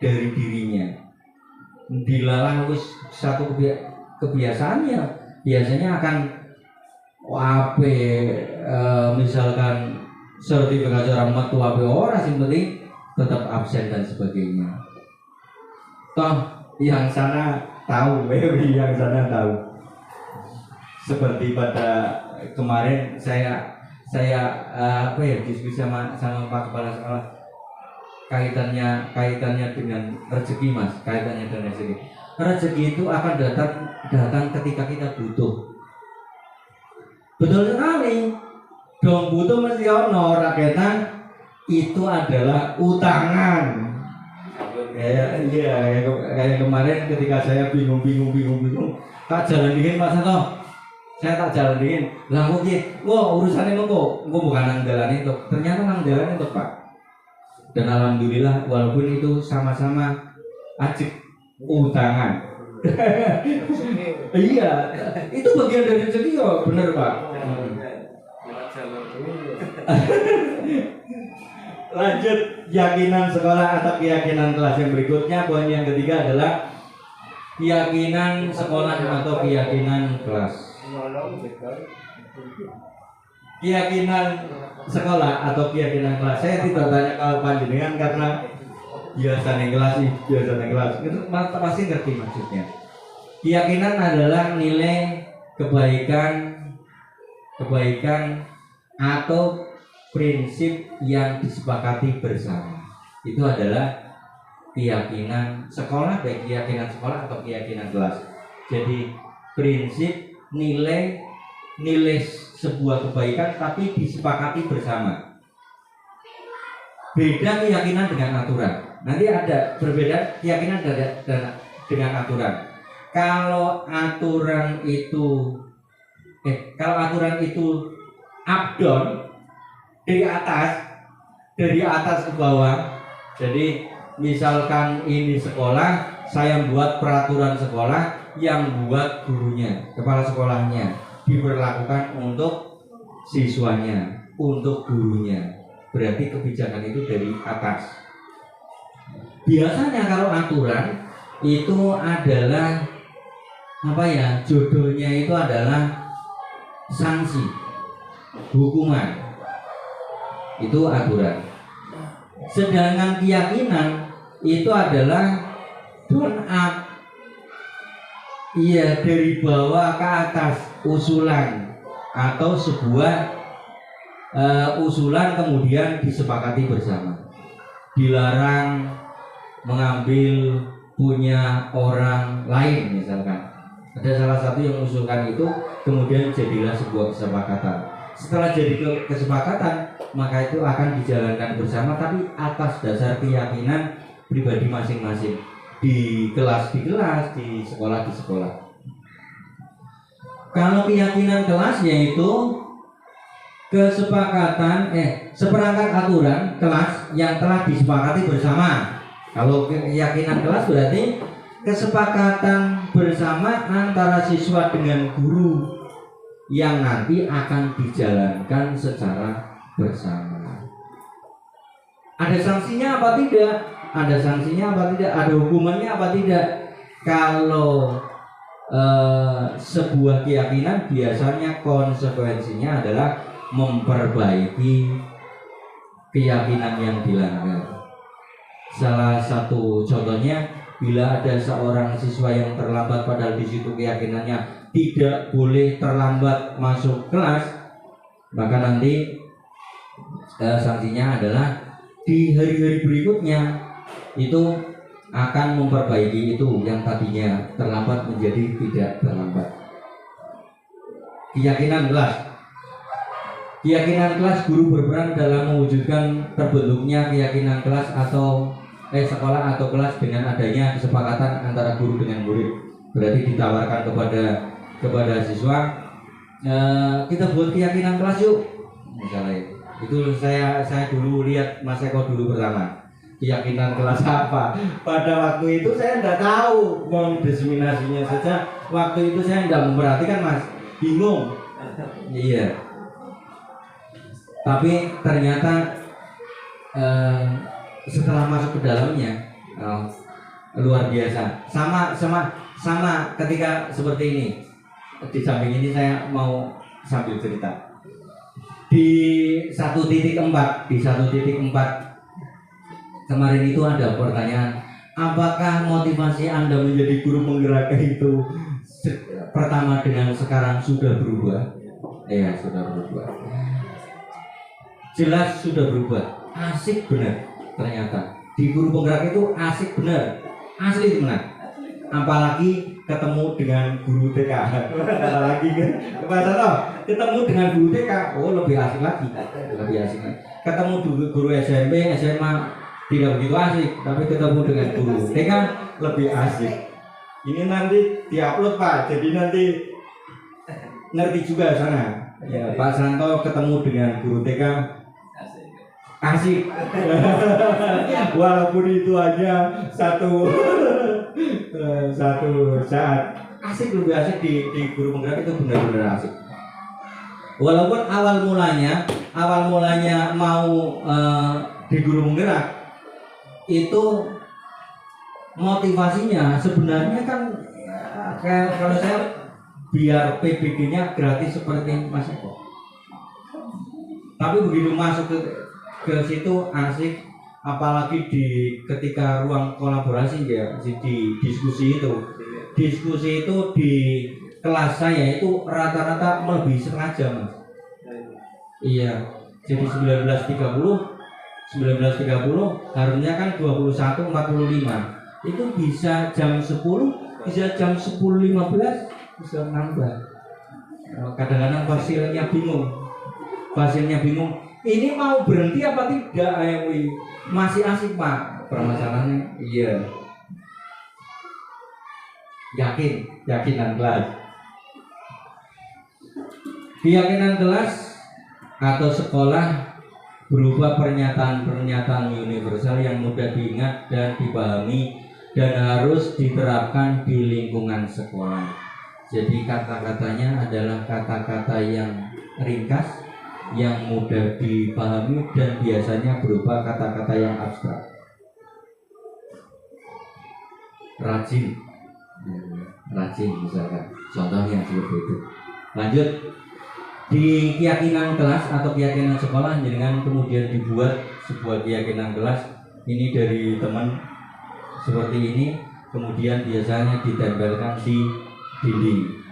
dari dirinya. Dilalah satu kebiasaannya biasanya akan misalkan sertifikasi orang metu apa ora, sing penting tetap absen dan sebagainya. Toh yang sana tahu, yang sana tahu. Seperti pada kemarin saya diskusi sama Pak Kepala Sekolah, kaitannya dengan rezeki, Mas, kaitannya dengan rezeki. Rezeki itu akan datang ketika kita butuh. Betul sekali. Dong butuh mesti ono, rakyatan itu adalah utangan. Kayak kemarin ketika saya bingung, tak jalan dingin Pak Santo. Saya tak jalan dingin. Lah kok urusannya kok bukan nang dalan itu. Ternyata nang dalan itu, Pak. Dan alhamdulillah walaupun itu sama-sama ajik utangan. Iya, itu bagian dari rezeki kok, bener Pak. Lanjut, keyakinan sekolah atau keyakinan kelas yang berikutnya. Poin yang ketiga adalah keyakinan sekolah atau keyakinan kelas. Keyakinan sekolah atau keyakinan kelas. Saya tidak tanya kalau panjenengan karena biasanya kelas itu pasti ngerti maksudnya. Keyakinan adalah nilai kebaikan atau prinsip yang disepakati bersama. Itu adalah keyakinan sekolah, baik keyakinan sekolah atau keyakinan kelas. Jadi prinsip nilai sebuah kebaikan tapi disepakati bersama. Beda keyakinan dengan aturan. Nanti ada berbeda keyakinan dengan aturan. Kalau aturan itu up down, dari atas ke bawah. Jadi misalkan ini sekolah, saya buat peraturan sekolah, yang buat gurunya, kepala sekolahnya, diberlakukan untuk siswanya, untuk gurunya. Berarti kebijakan itu dari atas. Biasanya kalau aturan itu adalah jodohnya itu adalah sanksi, hukuman. Itu aturan. Sedangkan keyakinan itu adalah turn up. Iya, dari bawah ke atas, usulan atau sebuah usulan kemudian disepakati bersama. Dilarang mengambil punya orang lain misalkan. Ada salah satu yang mengusulkan itu, kemudian jadilah sebuah kesepakatan. Setelah jadi kesepakatan, maka itu akan dijalankan bersama, tapi atas dasar keyakinan pribadi masing-masing. Di kelas, di sekolah. Kalau keyakinan kelas yaitu kesepakatan seperangkat aturan kelas yang telah disepakati bersama. Kalau keyakinan kelas berarti kesepakatan bersama antara siswa dengan guru yang nanti akan dijalankan secara bersama. Ada sanksinya apa tidak? Ada sanksinya apa tidak? Ada hukumannya apa tidak? Kalau sebuah keyakinan biasanya konsekuensinya adalah memperbaiki keyakinan yang dilanggar. Salah satu contohnya, bila ada seorang siswa yang terlambat padahal di situ keyakinannya tidak boleh terlambat masuk kelas, maka nanti sanksinya adalah di hari-hari berikutnya itu akan memperbaiki itu yang tadinya terlambat menjadi tidak terlambat. Keyakinan kelas guru berperan dalam mewujudkan terbentuknya keyakinan kelas atau sekolah atau kelas dengan adanya kesepakatan antara guru dengan murid. Berarti ditawarkan kepada siswa, kita buat keyakinan kelas yuk, misalnya. Itu saya dulu lihat Mas Eko dulu pertama. Keyakinan kelas apa? Pada waktu itu saya tidak tahu mendiseminasinya saja. Waktu itu saya tidak memperhatikan, Mas, bingung. Iya. Tapi ternyata setelah masuk ke dalamnya luar biasa. Sama ketika seperti ini. Di samping ini saya mau sambil cerita. di 1.4 kemarin itu ada pertanyaan, apakah motivasi Anda menjadi guru penggerak itu pertama dengan sekarang sudah berubah? Ya, sudah berubah. Jelas sudah berubah. Asik benar ternyata. Di guru penggerak itu asik benar. Asli benar. Apalagi ketemu dengan guru TK. Apalagi ketemu dengan guru TK, oh lebih asik lagi. Lebih asik lagi. Ketemu guru SMP, SMA tidak begitu asik, tapi ketemu dengan guru TK lebih asik. Ini nanti diupload Pak, jadi nanti ngerti juga sana. Ya, Pak Santo ketemu dengan guru TK asik. Walaupun itu hanya satu saat, asik, lebih asik di guru penggerak itu benar-benar asik. Walaupun awal mulanya mau di guru penggerak itu motivasinya sebenarnya kan kalau saya biar PBG-nya gratis seperti Mas Eko. Tapi begitu masuk ke situ asik, apalagi ketika ruang kolaborasi ya, di diskusi itu di kelas saya itu rata-rata melebihi setengah jam, Mas. Iya, jadi 19.30 harusnya kan 21.45, itu bisa jam 10, bisa jam 10.15, bisa nambah. Kadang-kadang pasiennya bingung, ini mau berhenti apa tidak? Masih asik Pak, permasalahannya. Iya, yakinan kelas. Keyakinan kelas atau sekolah berupa pernyataan-pernyataan universal yang mudah diingat dan dipahami dan harus diterapkan di lingkungan sekolah. Jadi kata-katanya adalah kata-kata yang ringkas, yang mudah dipahami dan biasanya berupa kata-kata yang abstrak. Rajin misalkan, contohnya seperti itu. Lanjut. Di keyakinan kelas atau keyakinan sekolah dengan kemudian dibuat sebuah keyakinan kelas ini dari teman seperti ini, kemudian biasanya ditempelkan di dinding.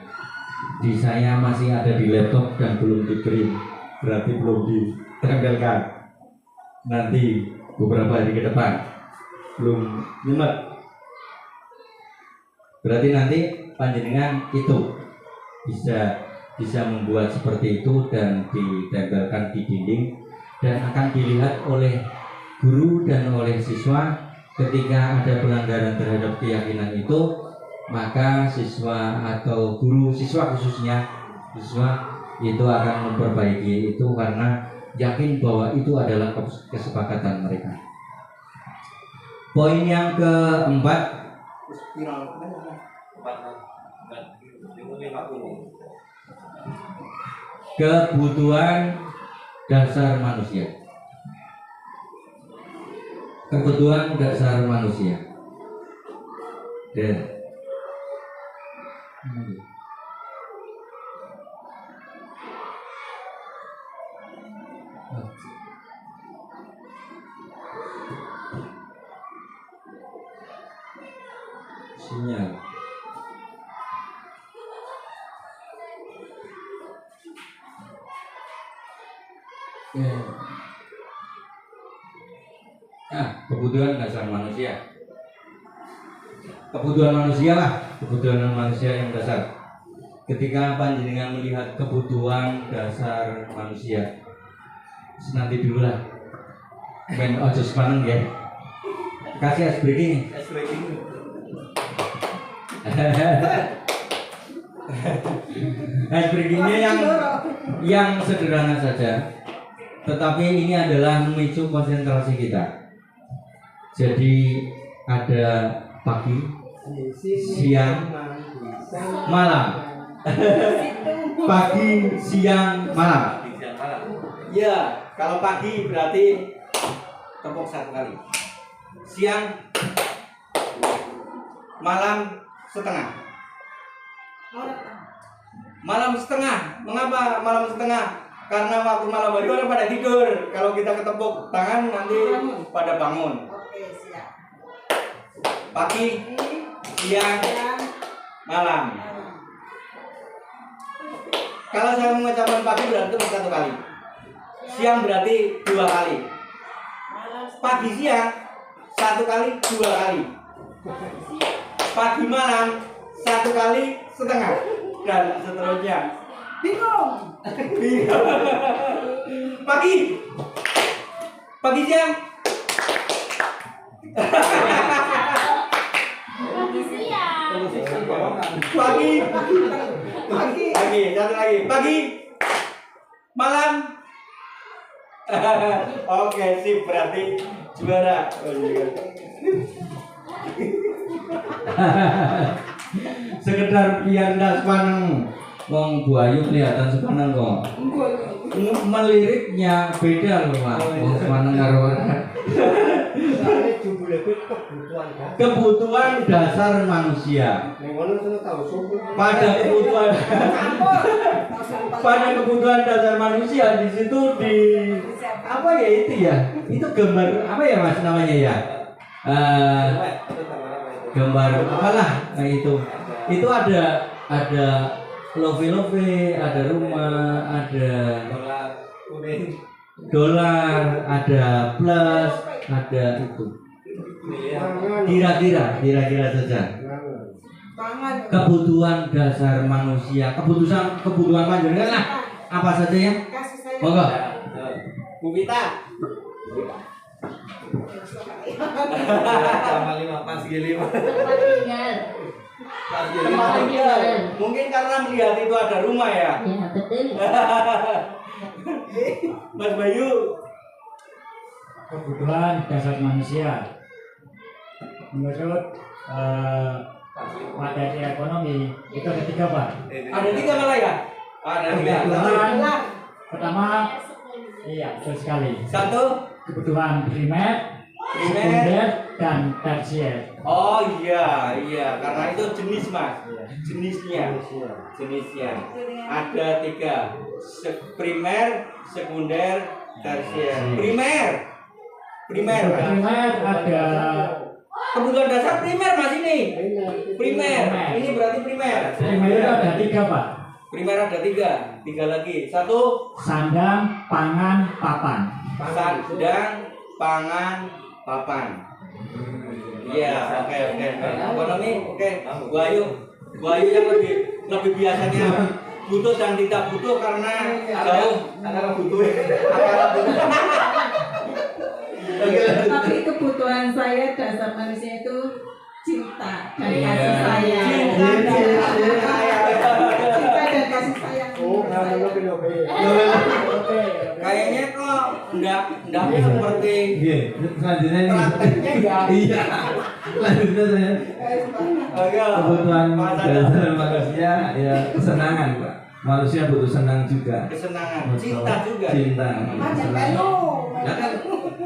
Di saya masih ada di laptop dan belum di print, berarti belum ditempelkan. Nanti beberapa hari ke depan belum nyemet, berarti nanti panjenengan itu bisa membuat seperti itu dan ditempelkan di dinding dan akan dilihat oleh guru dan oleh siswa. Ketika ada pelanggaran terhadap keyakinan itu, maka siswa atau guru, siswa khususnya siswa itu akan memperbaiki itu karena yakin bahwa itu adalah kesepakatan mereka. Poin yang keempat, kebutuhan dasar manusia. Kebutuhan dasar manusia. Dan sinyal. Kebutuhan dasar manusia. Kebutuhan manusia yang dasar. Ketika panjenengan melihat kebutuhan dasar manusia, nanti dulu lah. Ben ojo sepaneng ya. Kasih ice breaking. Ice breakingnya yang sederhana saja. Tetapi ini adalah memicu konsentrasi kita. Jadi ada pagi, siang, malam. Pagi, siang, malam. Ya, kalau pagi berarti tepuk 1 kali. Siang, malam setengah. Malam setengah. Mengapa malam setengah? Karena waktu malam hari orang pada tidur. Kalau kita ketepuk tangan nanti pada bangun. Oke, siap. Pagi, siang, malam. Kalau saya mengucapkan pagi berarti 1 kali. Siang berarti 2 kali. Pagi siang 1 kali 2 kali. Pagi malam 1 kali setengah dan seterusnya. Bingung. Pagi siang. Pagi siang. Pagi, satu lagi. Pagi, malam. Oke, sip, berarti juara. Sekedar biar ndak sepaneng. Wong Bu Ayu kelihatan sepaneng kok. Meliriknya beda loh, Pak. Wong sepaneng karo kebutuhan dasar manusia. Pada kebutuhan dasar manusia di situ di apa ya itu ya? Itu gambar apa ya Mas namanya ya? Gambar apalah itu ada love, ada rumah, ada dolar, ada plus, ada itu. Kira-kira saja. Kebutuhan dasar manusia, kebutuhan panjenengan lah. Apa saja ya? Monggo. Bu Vita. Sama 5 pas gili. Tempat tinggal. Mungkin karena melihat itu ada rumah ya. Ya, betul. Mas Bayu. Kebutuhan dasar manusia menurut materi ekonomi itu ada 3 Pak. Ada 3 malah ya? Ada 3. Kebutuhan pertama, iya betul sekali. 1. Kebutuhan primer, sekunder, dan tersier. Oh iya, karena itu jenis Mas. Jenisnya. Ada 3. Primer, sekunder, tersier. Primer Ada kebutuhan dasar primer Mas ini. Primer. Ini berarti primer. primer itu ada 3 Pak. Primer ada 3 lagi. 1. Sandang, pangan, papan. Sandang, pangan, papan. Iya, oke. Ekonomi, oke. Bu Ayu yang lebih biasanya butuh dan tidak butuh karena jauh antara butuh. Tapi kebutuhan saya dasar manusia itu cinta dan kasih sayang. Cinta dan kasih sayang. Kayaknya kok enggak seperti Selanjutnya ini. prakteknya ya. Iya. Selanjutnya saya kebutuhan dasar manusia ya kesenangan Pak. Manusia butuh senang juga. Kesenangan, cinta juga. Cinta. Banyak melu. Ya kan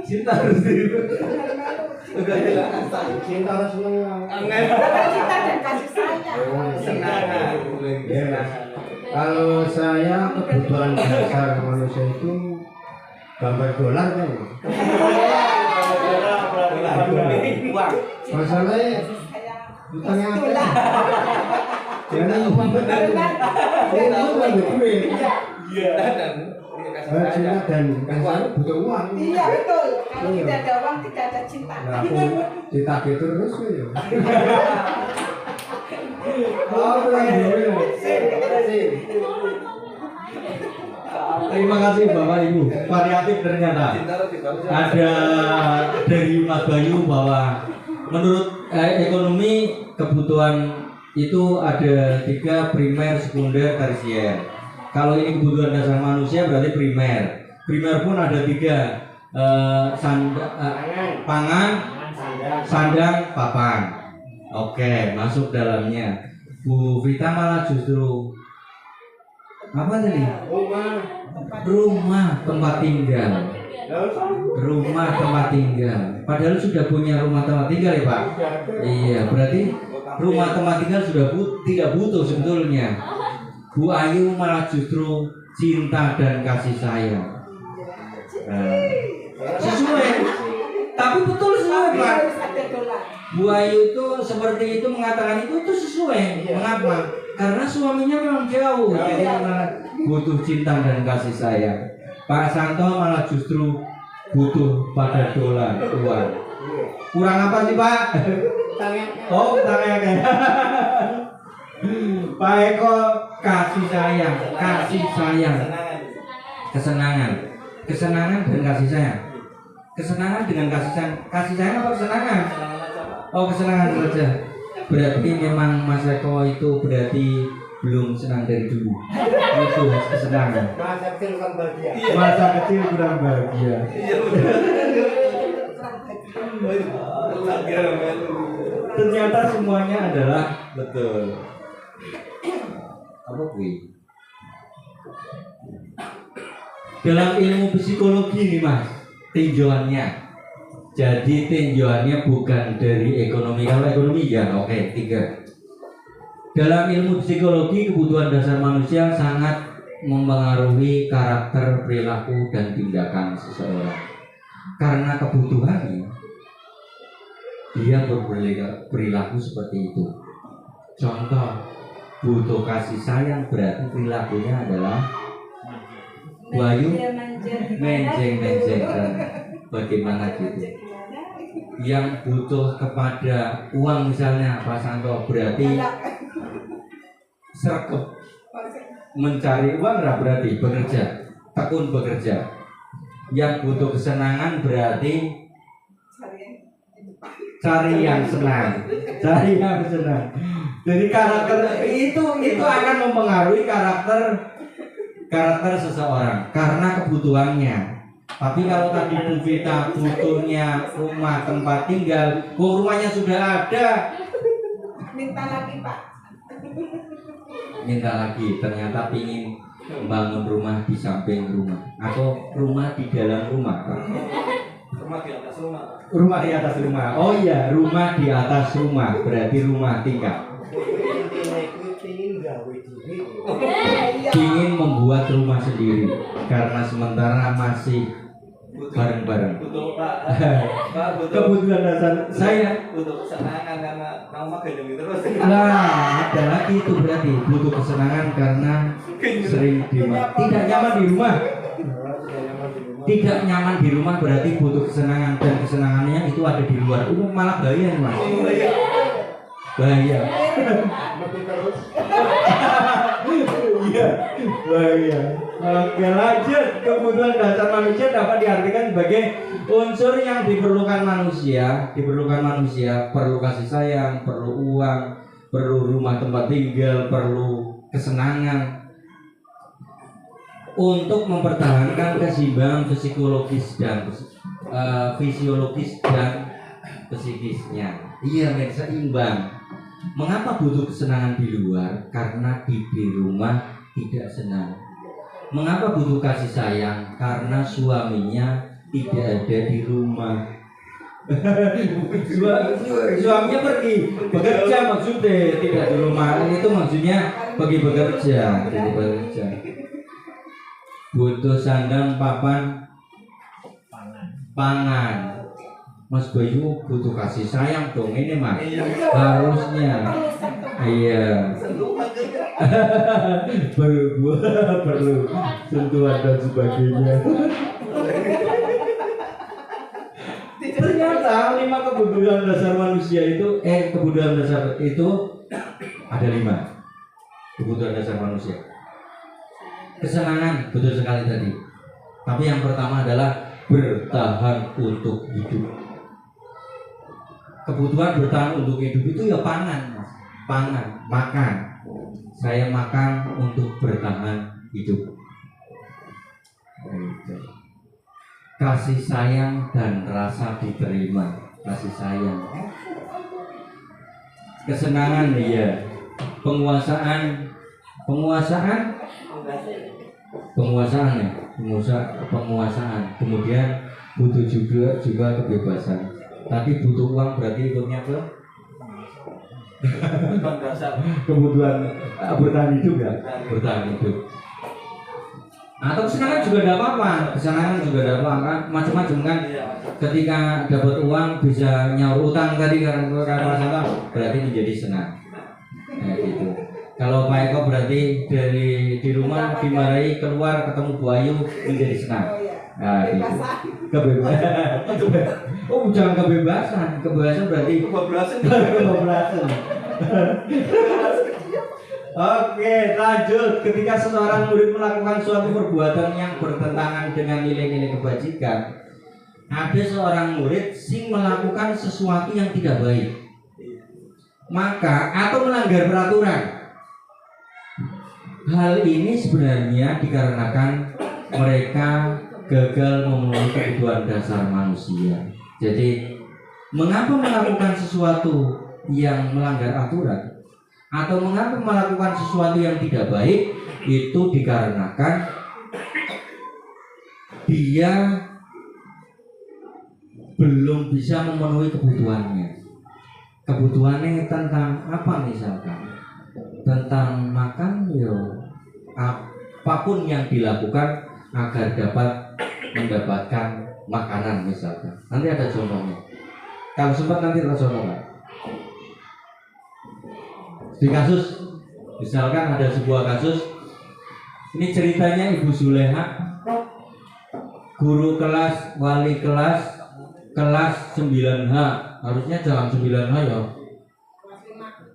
cinta harus itu. Cinta harus senang. Cinta dan kasih sayang. Kalau saya kebutuhan dasar manusia itu gambar dolar kan. Uang. Masalahnya utangnya apa? Jangan uang benar. Uang lebih duit. Iya. Cinta dan kasih butuh uang. Iya betul. Kalau tidak ada uang tidak ada cinta. Nah, aku ditagih terus ya. Terima kasih Bapak Ibu. Variatif ternyata. Ada dari Mas Bayu bahwa menurut ekonomi kebutuhan itu ada 3, primer, sekunder, tersier. Kalau ini kebutuhan dasar manusia berarti primer. Primer pun ada 3, pangan, sandang, papan. Oke, masuk dalamnya. Bu Vita malah justru apa tadi? Rumah tempat tinggal. Rumah tempat tinggal. Padahal sudah punya rumah tempat tinggal ya Pak. Iya, berarti rumah tempat tinggal sudah tidak butuh sebetulnya. Bu Ayu malah justru cinta dan kasih sayang. Sesuai, tapi betul sesuai Pak. Bu Ayu itu seperti itu mengatakan itu sesuai. Mengapa? Karena suaminya memang jauh, jadi malah butuh cinta dan kasih sayang. Pak Santo malah justru butuh pada dolar uang. Kurang apa sih Pak? Oh, tangan. Pak Eko kasih sayang, kesenangan dan kasih sayang. Kesenangan dengan kasih sayang apa kesenangan? Oh, kesenangan saja. Berarti memang Mas Eko itu berarti belum senang dari dulu. Itu kesenangan. Masa kecil kurang bahagia. Ternyata semuanya adalah betul. Apa kui? Dalam ilmu psikologi nih Mas, tinjauannya. Jadi tinjauannya bukan dari ekonomi. Kalau ekonomi ya oke, 3. Dalam ilmu psikologi, kebutuhan dasar manusia sangat mempengaruhi karakter, perilaku, dan tindakan seseorang. Karena kebutuhannya, dia berperilaku seperti itu. Contoh, butuh kasih sayang berarti perilakunya adalah Bayu menjeng dan bagaimana gitu. Yang butuh kepada uang misalnya Pak Santo berarti sergap mencari uang berarti bekerja, tekun bekerja. Yang butuh kesenangan berarti cari yang senang. Jadi karakter itu akan mempengaruhi karakter seseorang karena kebutuhannya. Tapi kalau tadi Bu Vita butuhnya rumah tempat tinggal, rumahnya sudah ada, Minta lagi Pak. minta lagi. Ternyata pingin membangun rumah di samping rumah atau rumah di dalam rumah Pak. Rumah di atas rumah. Rumah di atas rumah. Oh iya, rumah di atas rumah berarti rumah tingkat. Ingin membuat rumah sendiri karena sementara masih bareng-bareng. Butuh Pak butuh Kebutuhan dasar saya. butuh kesenangan karena mau makan terus. Nah, ada lagi itu berarti butuh kesenangan karena sering tidak nyaman di rumah. Tidak nyaman di rumah berarti butuh kesenangan dan kesenangannya itu ada di luar. Malah bahaya nih Mas. Bahaya. Iya, bahaya. Oke, lanjut. Kebutuhan dasar manusia dapat diartikan sebagai unsur yang diperlukan manusia. Perlu kasih sayang, perlu uang, perlu rumah tempat tinggal, perlu kesenangan untuk mempertahankan keseimbangan fisiologis dan psikisnya. Iya, seimbang. Mengapa butuh kesenangan di luar? Karena di rumah tidak senang. Mengapa butuh kasih sayang? Karena suaminya tidak ada di rumah. Suaminya pergi bekerja, maksudnya tidak di rumah. Itu maksudnya pergi bekerja. Butuh sandang, papan, pangan. Mas Bayu butuh kasih sayang dong ini Mas. Harusnya. Iya. perlu sentuhan dan sebagainya. Ternyata 5 kebutuhan dasar manusia itu kebutuhan dasar itu ada 5 kebutuhan dasar manusia. Kesenangan betul sekali tadi. Tapi yang pertama adalah bertahan untuk hidup. Kebutuhan bertahan untuk hidup itu ya pangan, makan. Saya makan untuk bertahan hidup. Kasih sayang dan rasa diterima. Kasih sayang, kesenangan dia, penguasaan ya, penguasaan. Kemudian butuh juga kebebasan. Tadi butuh uang berarti ikutnya ke kebutuhan bertahan hidup ya, bertahan hidup. Atau kesenangan juga tidak apa-apa, kesenangan juga tidak apa-apa, macam-macam kan. Ketika dapat uang bisa nyaur utang tadi karena masalah, berarti menjadi senang. Nah, gitu. Kalau Pak Eko berarti di rumah dimarahi keluar ketemu Bu Ayu menjadi senang. Nah, gitu. Kebebasan. Oh, jangan kebebasan. Kebebasan berarti kebablasan. Oke, lanjut. Ketika seorang murid melakukan suatu perbuatan yang bertentangan dengan nilai-nilai kebajikan, ada seorang murid sing melakukan sesuatu yang tidak baik, maka atau melanggar peraturan. Hal ini sebenarnya dikarenakan mereka gagal memenuhi kebutuhan dasar manusia. Jadi, mengapa melakukan sesuatu yang melanggar aturan atau mengapa melakukan sesuatu yang tidak baik? Itu dikarenakan dia belum bisa memenuhi kebutuhannya. Kebutuhannya tentang apa misalkan? Tentang makan, apapun yang dilakukan agar dapat mendapatkan makanan misalkan. Nanti ada contohnya. Kalau sempat nanti ada contohnya. Di kasus, misalkan ada sebuah kasus. Ini ceritanya Ibu Zuleha, guru kelas, wali kelas 9H. Harusnya jangan 9H ya.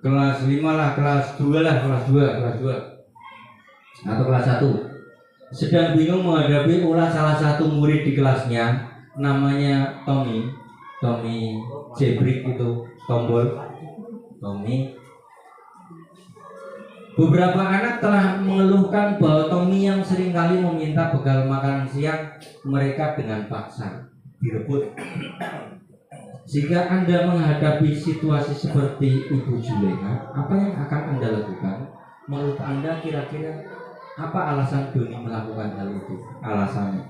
Kelas 5 lah, kelas 2 lah, kelas 2 atau kelas 1 sedang bingung menghadapi ulah salah satu murid di kelasnya, namanya Tommy Jebrik itu, tombol Tommy. Beberapa anak telah mengeluhkan bahwa Tommy yang seringkali meminta bekal makan siang mereka dengan paksa direbut. Jika Anda menghadapi situasi seperti Ibu Zuleha, apa yang akan Anda lakukan? Menurut Anda kira-kira apa alasan Doni melakukan hal itu? Alasannya,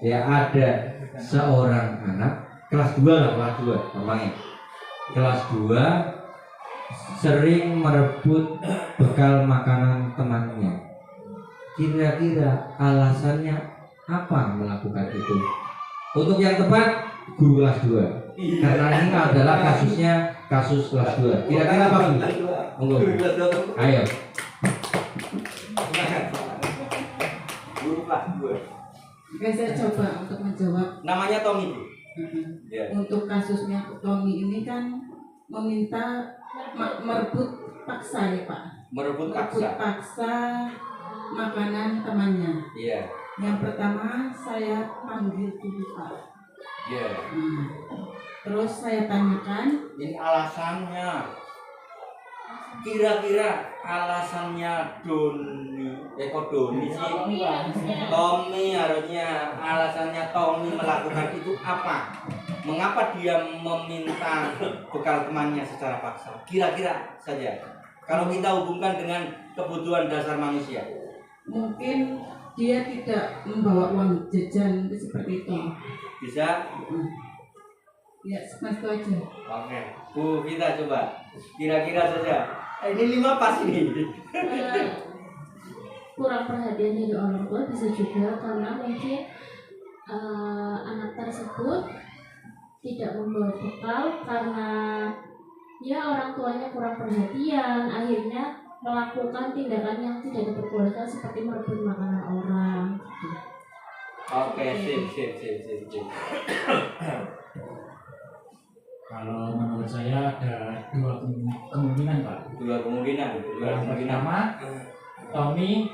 ya ada seorang anak kelas 2 lah, kelas 2 namanya. Kelas 2 sering merebut bekal makanan temannya. Kira-kira alasannya apa melakukan itu? Untuk yang tepat, guru kelas 2. Karena ini adalah kasus kelas 2. Kira-kira apa Bu? Monggo. Ayo. Guru kelas 2. Oke, saya coba untuk menjawab. Namanya Tommy Bu. Ya. Untuk kasusnya Tommy ini kan meminta merebut paksa ya Pak. Merebut paksa makanan temannya. Iya. Yang pertama saya panggil dulu Pak. Iya. Terus saya tanyakan. Ini alasannya. Kira-kira alasannya Doni sih. Tommy harusnya alasannya Tommy melakukan itu apa? Mengapa dia meminta bekal temannya secara paksa? Kira-kira saja. Kalau kita hubungkan dengan kebutuhan dasar manusia. Mungkin dia tidak membawa uang jajan seperti itu. Bisa? Ya, mas itu aja. Oke. Bu, kita coba. Kira-kira saja. Ini 5 pas ini. Kurang perhatian dari orang tua bisa juga karena mungkin anak tersebut tidak membawa bekal karena ya orang tuanya kurang perhatian, akhirnya melakukan tindakan yang tidak diperbolehkan seperti merebut makanan orang. Oke, sip. Kalau menurut saya ada dua kemungkinan Pak. Dua kemungkinan. Yang pertama, Tommy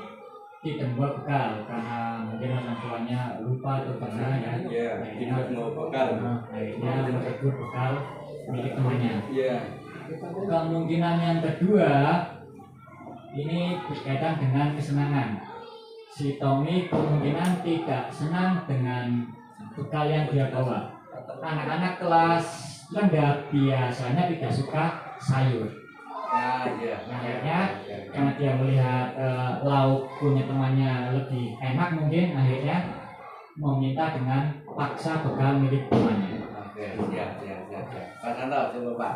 tidak membawa bekal karena mungkin orang tuanya lupa atau pernah ya. Iya, tidak mau bekal. Akhirnya merebut bekal milik temannya. Iya. Kemungkinan yang kedua, ini berkaitan dengan kesenangan. Si Tommy kemungkinan tidak senang dengan bekal yang dia bawa. Anak-anak kelas rendah biasanya tidak suka sayur. Nah, iya. Akhirnya karena dia melihat lauk punya temannya lebih enak, mungkin akhirnya meminta dengan paksa bekal milik temannya. Oke, siap. Pak Santo, coba Pak.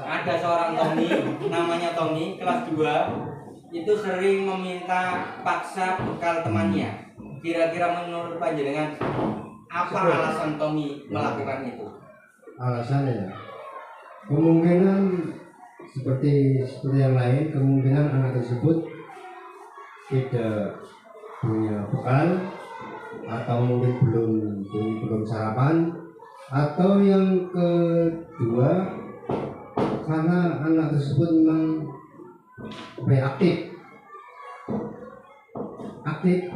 Ada seorang Tommy, namanya Tommy, kelas 2, itu sering meminta paksa bekal temannya. Kira-kira menurut panjenengan apa alasan Tommy melakukan itu? Alasannya kemungkinan seperti yang lain, kemungkinan anak tersebut tidak punya bekal atau mungkin belum sarapan, atau yang kedua karena anak tersebut memang aktif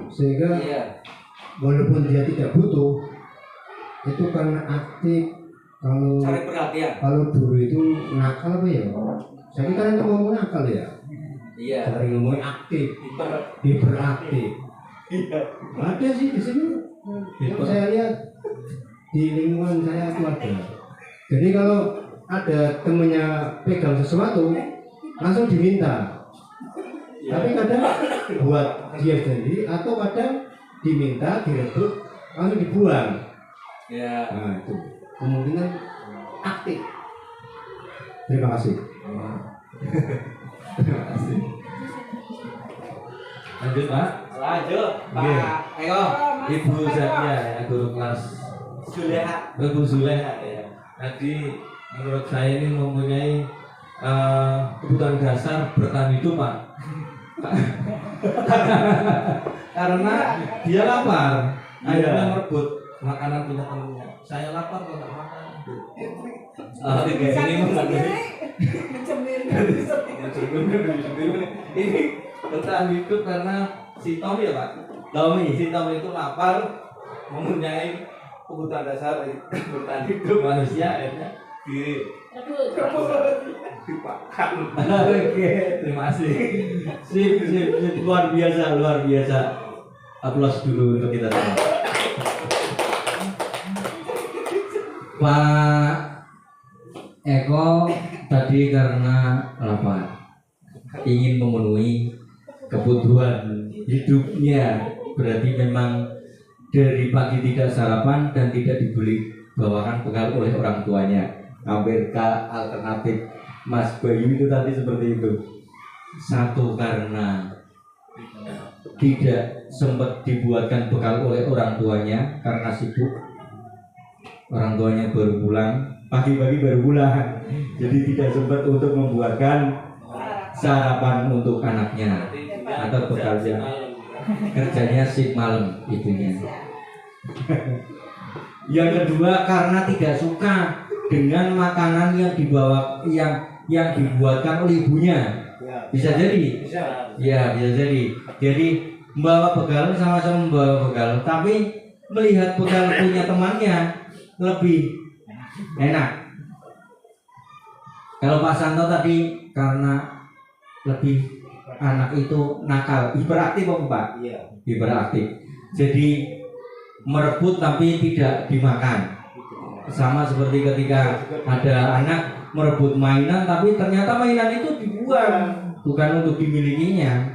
sehingga walaupun dia tidak butuh itu karena aktif. Cari perhatian. Kalau dulu itu nakal apa ya? Saya kan ngomong nakal ya. Iya. Cari ngomong aktif, hiperaktif. Ada sih di sini. Yang saya lihat di lingkungan saya itu ada. Jadi kalau ada temennya pegang sesuatu langsung diminta. Tapi kadang buat dia sendiri atau kadang diminta direbut langsung dibuang. Ya. Nah itu kemungkinan aktif. Terima kasih. Terima kasih. Lanjut Pak. Lanjut Oke. Pak Eko. Ibu Zakia ya, guru kelas Zuleha. Ibu Zuleha ya. Tadi menurut saya ini mempunyai kebutuhan dasar bertahan hidup Pak. Karena dia lapar, akhirnya merebut makanan punya temannya. Saya lapar kok nggak makan. Ini ini bertahan hidup karena si Tommy ya Pak. Si Tommy itu lapar, mempunyai kebutuhan dasar bertahan hidup manusia, akhirnya dipakan. Oke, Terima kasih. sip, luar biasa. Aplaus dulu untuk kita semua. Pak Eko tadi karena lapar, ingin memenuhi kebutuhan hidupnya, berarti memang dari pagi tidak sarapan dan tidak dibeli bawakan bekal oleh orang tuanya. Hampir ke alternatif Mas Bayu itu tadi seperti itu. Satu karena tidak sempat dibuatkan bekal oleh orang tuanya karena sibuk. Orang tuanya baru pulang, pagi-pagi baru pulang, jadi tidak sempat untuk membuatkan sarapan untuk anaknya atau bekalnya. Kerjanya shift malam ibunya. Yang kedua karena tidak suka dengan makanan yang dibawa yang dibuatkan oleh ibunya. Bisa jadi. Ya, bisa jadi. Jadi membawa bekal, sama-sama membawa bekal, tapi melihat bekal punya temannya lebih enak. Kalau Pak Santo tadi karena lebih anak itu nakal, hiperaktif Pak? Iya. Hiperaktif. Jadi merebut tapi tidak dimakan. Sama seperti ketika ada anak merebut mainan tapi ternyata mainan itu dibuang, bukan untuk dimilikinya.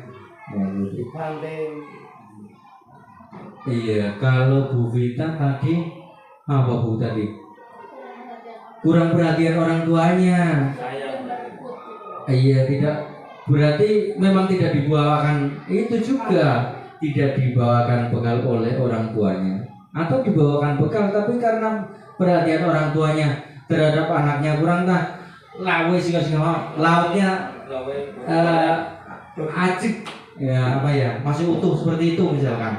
Iya, kalau Bu Vita tadi apa Bu tadi? Kurang perhatian orang tuanya. Iya, tidak, berarti memang tidak dibawakan itu juga, tidak dibawakan bekal oleh orang tuanya, atau dibawakan bekal tapi karena perhatian orang tuanya terhadap anaknya kurang lawe sih lautnya acik ya, apa ya, masih utuh seperti itu misalkan.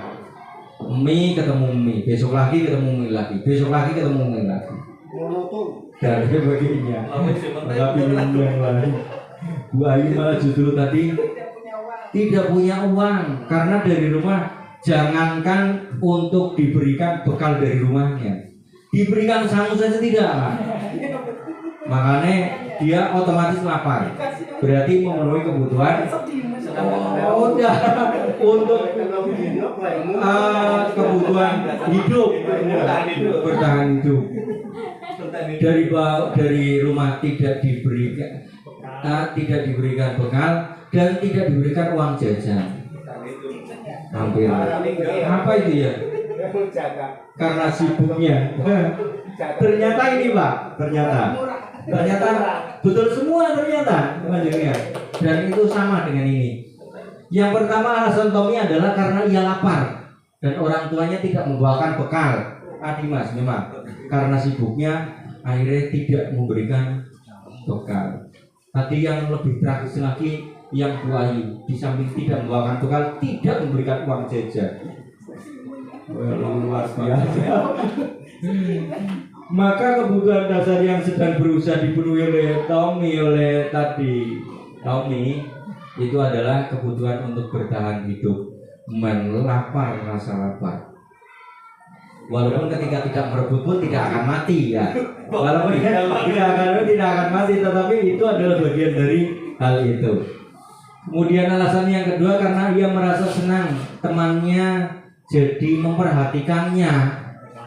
Mie ketemu mie, besok lagi ketemu mie lagi, besok lagi ketemu mie lagi. Dan sebagainya. Tapi yang lain, Bu Ayu malah justru tadi tidak punya uang karena dari rumah, jangankan untuk diberikan bekal dari rumahnya, diberikan sangu saja tidak. Makanya dia otomatis lapar, berarti memenuhi kebutuhan udah untuk kebutuhan hidup, bertahan hidup. Dari rumah tidak diberikan bekal dan tidak diberikan uang jajan. Hampir apa itu ya? Karena sibuknya. Ternyata ini Pak, ternyata betul semua ternyata. Dan itu sama dengan ini. Yang pertama alasan Tommy adalah karena ia lapar dan orang tuanya tidak membawakan bekal. Mas memang karena sibuknya akhirnya tidak memberikan bekal. Tadi yang lebih tragis lagi yang Bu Ayu, di samping tidak membawakan bekal, tidak memberikan uang jajan. Luar biasa. Maka kebutuhan dasar yang sedang berusaha dipenuhi oleh Tommy itu adalah kebutuhan untuk bertahan hidup, melapar rasa lapar. Walaupun ketika tidak merebut pun tidak akan mati ya. Walaupun tidak akan mati, tetapi itu adalah bagian dari hal itu. Kemudian alasan yang kedua karena ia merasa senang temannya jadi memperhatikannya.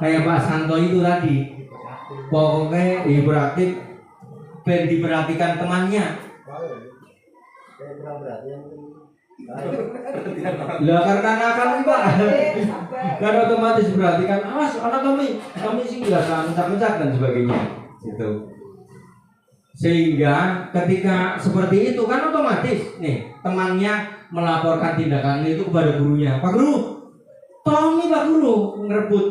Kayak Pak Santo itu tadi. Pokoknya hiperaktif diperhatikan temannya. Lah karena nakal Pak. Kan otomatis perhatikan, awas anak kami sih nggak mencak-mencak dan sebagainya. Gitu. Sehingga ketika seperti itu kan otomatis nih temannya melaporkan tindakan itu kepada gurunya. Pak Guru, tolong nih Pak Guru ngerebut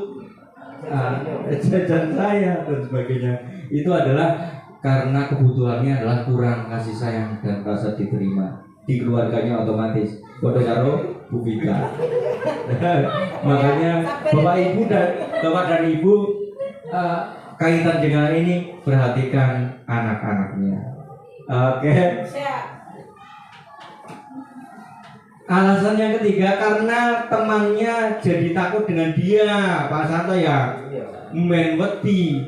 jajan saya dan sebagainya. Itu adalah karena kebutuhannya adalah kurang kasih sayang dan rasa diterima di keluarganya otomatis. Kode karo Bu Vika. Makanya Bapak dan Ibu kaitan dengan ini perhatikan anak-anaknya. Oke. Alasan yang ketiga karena temannya jadi takut dengan dia, Pak Santo ya. Menweti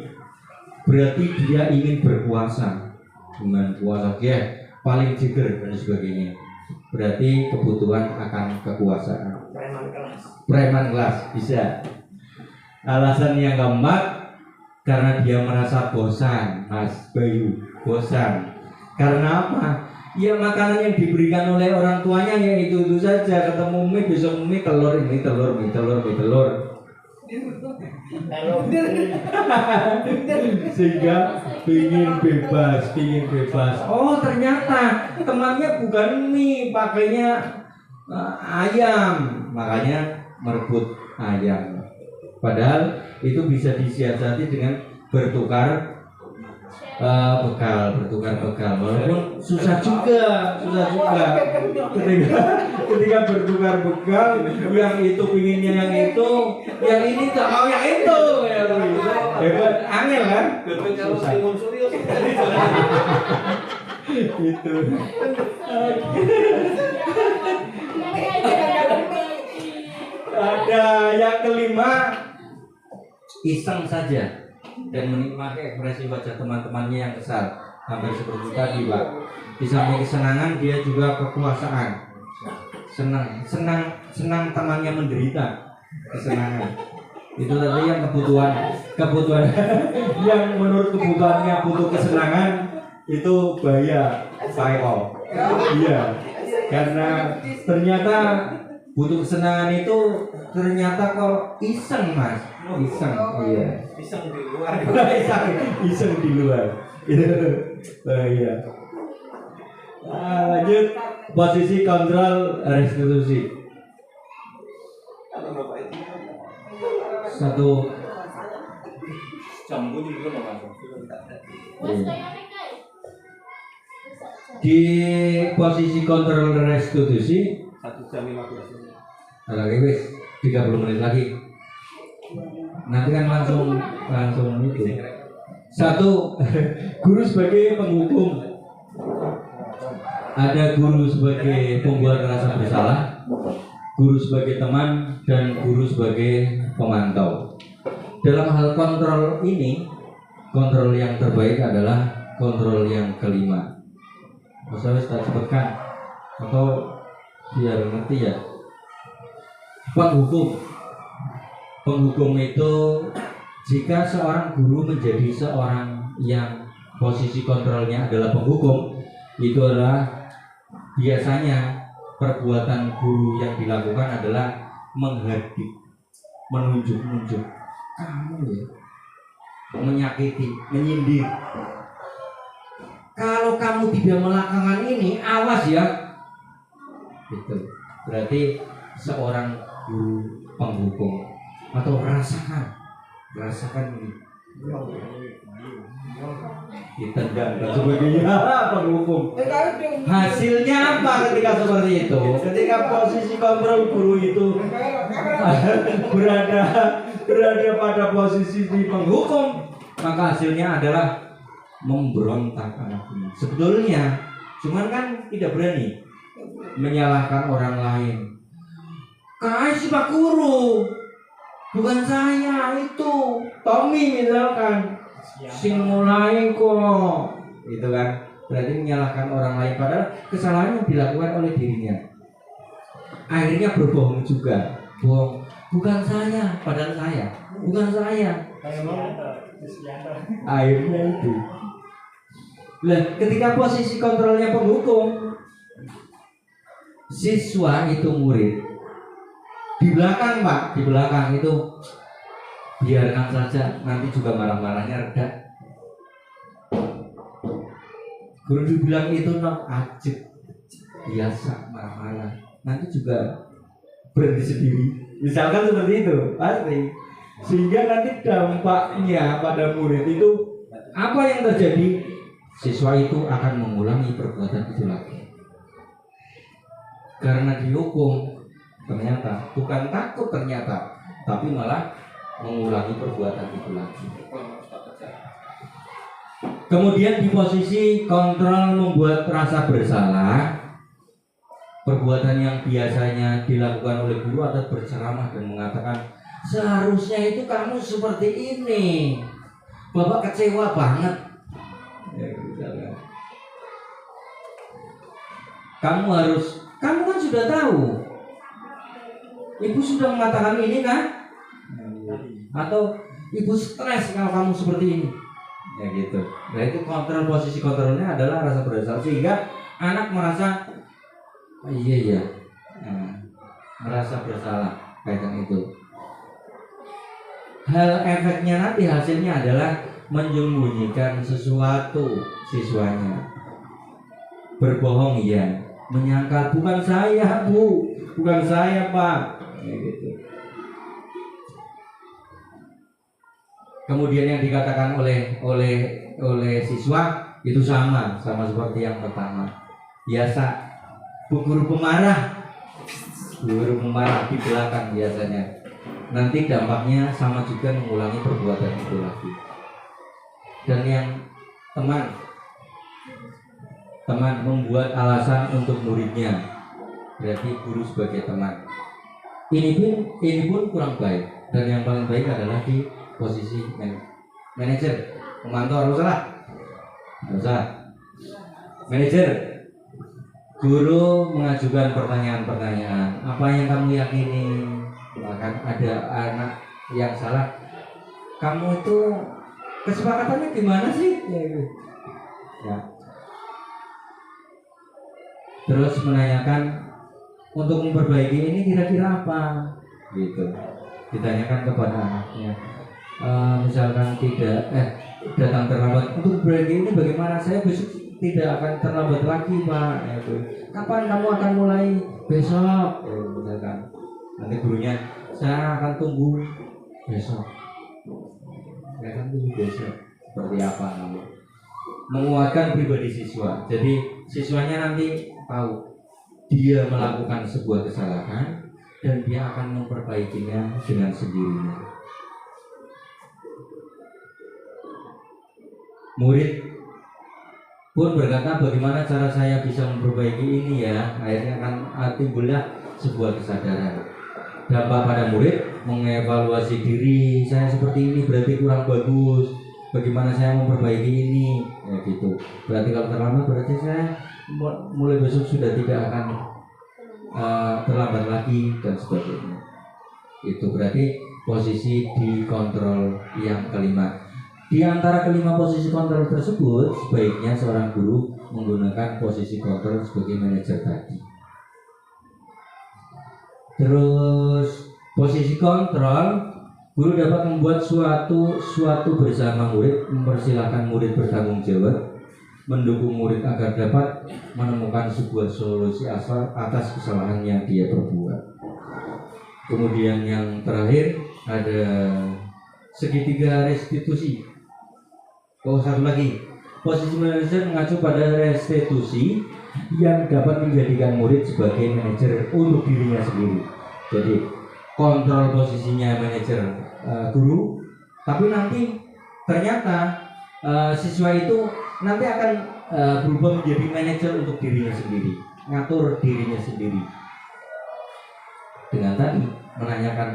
berarti dia ingin berkuasa. Dengan kuasa dia paling jiger dan sebagainya. Berarti kebutuhan akan kekuasaan. Preman kelas bisa. Alasan yang keempat karena dia merasa bosan, Mas Bayu, bosan. Karena apa? Ya makanan yang diberikan oleh orang tuanya ya itu saja. Ketemu mie, besok mie, telur. Sehingga pingin bebas. Oh ternyata temannya bukan mie, pakainya ayam, makanya merebut ayam. Padahal itu bisa disiasati dengan bertukar bekal, walaupun susah juga. Ketika bertukar bekal, yang itu pinginnya yang ini tak mau yang itu, hebat, angel kan? Susah. Itu. Ada yang kelima, iseng saja dan menikmati ekspresi wajah teman-temannya yang kesal, hampir seperti tadi Pak. Di samping kesenangan dia juga kekuasaan. Senang temannya menderita, kesenangan. Itu tadi yang kebutuhan yang menurut kebutuhannya butuh kesenangan itu bahaya, iya. Karena ternyata butuh kesenangan itu ternyata kok iseng Mas, iya. Iseng di luar. Itu bahaya. Lanjut posisi kontrol restitusi. Satu di posisi kontrol restitusi 1 jam 15 menit. Lagi wis 30 menit lagi. Nanti kan langsung itu. Satu, guru sebagai penghukum. Ada guru sebagai pembuat rasa bersalah, guru sebagai teman, dan guru sebagai pemantau. Dalam hal kontrol ini, kontrol yang terbaik adalah kontrol yang kelima. Saya tak sebutkan atau biar ngerti ya. Penghukum itu jika seorang guru menjadi seorang yang posisi kontrolnya adalah penghukum, itu adalah biasanya perbuatan guru yang dilakukan adalah menghadik, menunjuk-nunjuk kamu ya, menyakiti, menyindir. Kalau kamu tidak melakukan ini, awas ya, Itu berarti seorang guru penghukum atau rasakan ini ditendang dan sebagainya penghukum. Hasilnya apa ketika seperti itu? Ketika posisi kontrol guru itu berada pada posisi di penghukum, maka hasilnya adalah memberontak anaknya. Sebetulnya, cuman kan tidak berani menyalahkan orang lain. Kasih Pak Guru, bukan saya itu, Tommy misalkan, sing mulai kok, gitu kan? Berarti menyalahkan orang lain padahal kesalahan yang dilakukan oleh dirinya. Akhirnya berbohong juga, bohong. Bukan saya, padahal saya, bukan saya. Akhirnya itu. Lah, ketika posisi kontrolnya penghukum, siswa itu murid. Di belakang Pak, di belakang itu biarkan saja, nanti juga marah-marahnya reda. Guru dibilang itu ajib, biasa marah-marah, nanti juga berhenti sendiri. Misalkan seperti itu, pasti. Sehingga nanti dampaknya pada murid itu apa yang terjadi? Siswa itu akan mengulangi perbuatan itu lagi. Karena dihukum, ternyata bukan takut ternyata, tapi malah mengulangi perbuatan itu lagi. Kemudian di posisi kontrol membuat rasa bersalah, perbuatan yang biasanya dilakukan oleh guru atau berceramah dan mengatakan seharusnya itu kamu seperti ini, Bapak kecewa banget. Kamu kan sudah tahu, ibu sudah mengatakan ini kan, atau ibu stres kalau kamu seperti ini, ya gitu. Nah itu kontrol, posisi kontrolnya adalah rasa bersalah sehingga anak merasa iya, merasa bersalah kaitan itu. Hal efeknya nanti hasilnya adalah menyembunyikan sesuatu siswanya, berbohong ya, menyangkal bukan saya Bu, bukan saya Pak, ya gitu. Kemudian yang dikatakan oleh siswa itu sama seperti yang pertama. Biasa guru pemarah di belakang biasanya. Nanti dampaknya sama juga mengulangi perbuatan itu lagi. Dan yang teman membuat alasan untuk muridnya, berarti guru sebagai teman. Ini pun kurang baik. Dan yang paling baik adalah di posisi manajer, pemantau harus salah. Manajer, guru mengajukan pertanyaan-pertanyaan. Apa yang kamu yakini? Bahkan ada anak yang salah. Kamu itu kesepakatannya gimana sih? Ya. Terus menanyakan untuk memperbaiki ini kira-kira apa? Gitu. Ditanyakan kepada anaknya. Misalkan tidak datang terlambat, untuk memperbaiki ini bagaimana? Saya besok tidak akan terlambat lagi Pak. Kapan kamu akan mulai? Besok. Misalkan. Nanti gurunya, saya akan tunggu besok. Saya akan tunggu besok. Seperti apa kamu? Menguatkan pribadi siswa. Jadi siswanya nanti tahu dia melakukan sebuah kesalahan dan dia akan memperbaikinya dengan sendirinya. Murid pun berkata, bagaimana cara saya bisa memperbaiki ini ya? Akhirnya akan timbullah sebuah kesadaran. Dampak pada murid mengevaluasi diri, saya seperti ini berarti kurang bagus. Bagaimana saya memperbaiki ini? Ya gitu. Berarti kalau terlambat berarti saya mulai besok sudah tidak akan terlambat lagi dan sebagainya. Itu berarti posisi di kontrol yang kelima. Di antara kelima posisi kontrol tersebut, sebaiknya seorang guru menggunakan posisi kontrol sebagai manajer tadi. Terus posisi kontrol, guru dapat membuat suatu bersama murid, mempersilahkan murid bertanggung jawab, mendukung murid agar dapat menemukan sebuah solusi atas kesalahan yang dia perbuat. Kemudian yang terakhir ada segitiga restitusi. Satu lagi, posisi manajer mengacu pada restitusi yang dapat menjadikan murid sebagai manajer untuk dirinya sendiri. Jadi kontrol posisinya manajer guru, tapi nanti ternyata siswa itu nanti akan berubah menjadi manajer untuk dirinya sendiri, ngatur dirinya sendiri. Dengan tadi menanyakan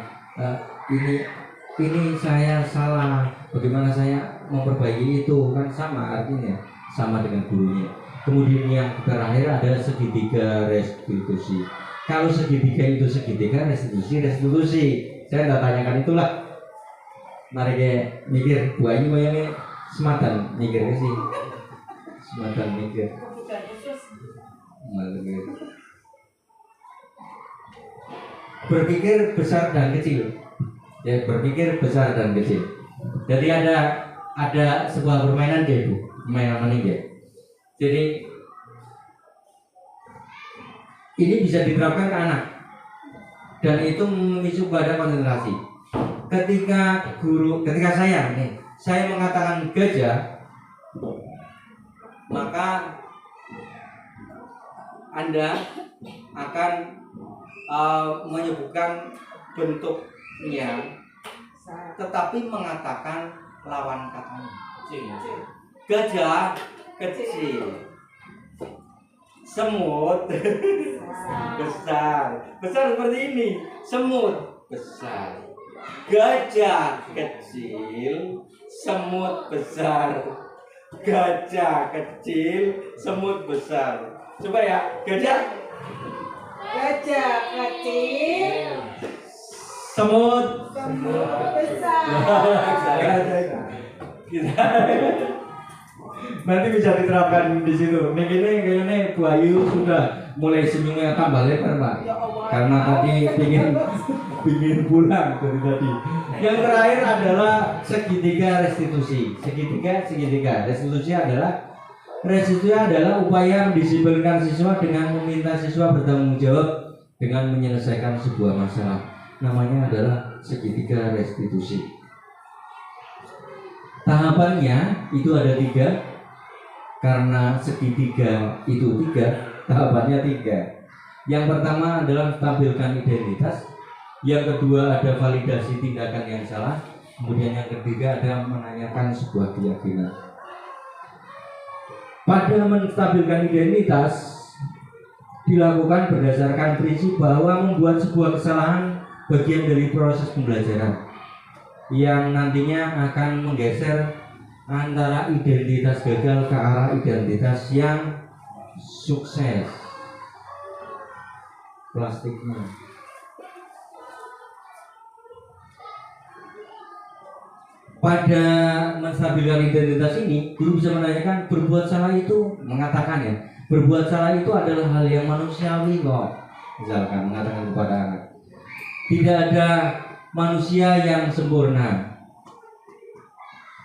ini saya salah, bagaimana saya memperbaiki itu, kan sama artinya, sama dengan gurunya. Kemudian yang terakhir ada segitiga restitusi. Kalau segitiga itu segitiga, restitusi. Saya tidak tanyakan itulah. Mari kayak mikir, buahnya bayangnya sematan mikir sih. Sematan mikir. Berpikir besar dan kecil. Ya, berpikir besar dan kecil. Jadi ada sebuah permainan dia Bu, permainan meninggal. Jadi ini bisa diterapkan ke anak dan itu memicu pada konsentrasi. Ketika saya mengatakan gajah, maka Anda akan menyebutkan bentuknya, tetapi mengatakan lawan katanya. Gajah kecil, semut besar seperti ini, semut besar, gajah kecil, semut besar, gajah kecil, semut besar. Coba ya, gajah kecil, semut besar. Nanti bisa diterapkan di situ. Nih kayaknya Bu Ayu sudah mulai senyumnya tambah lebar Pak. Karena tadi pingin pulang dari tadi. Yang terakhir adalah segitiga restitusi. Segitiga restitusi adalah upaya mendisiplinkan siswa dengan meminta siswa bertanggung jawab dengan menyelesaikan sebuah masalah. Namanya adalah segitiga restitusi. Tahapannya itu ada 3. Karena segitiga itu 3, tahapannya 3. Yang pertama adalah tampilkan identitas. Yang kedua ada validasi tindakan yang salah. Kemudian yang ketiga ada menanyakan sebuah keyakinan. Pada menstabilkan identitas dilakukan berdasarkan prinsip bahwa membuat sebuah kesalahan bagian dari proses pembelajaran yang nantinya akan menggeser antara identitas gagal ke arah identitas yang sukses. Plastiknya pada menstabilkan identitas ini, guru bisa menanyakan berbuat salah itu, mengatakan ya, berbuat salah itu adalah hal yang manusiawi kok. Misalkan mengatakan kepada anak, tidak ada manusia yang sempurna.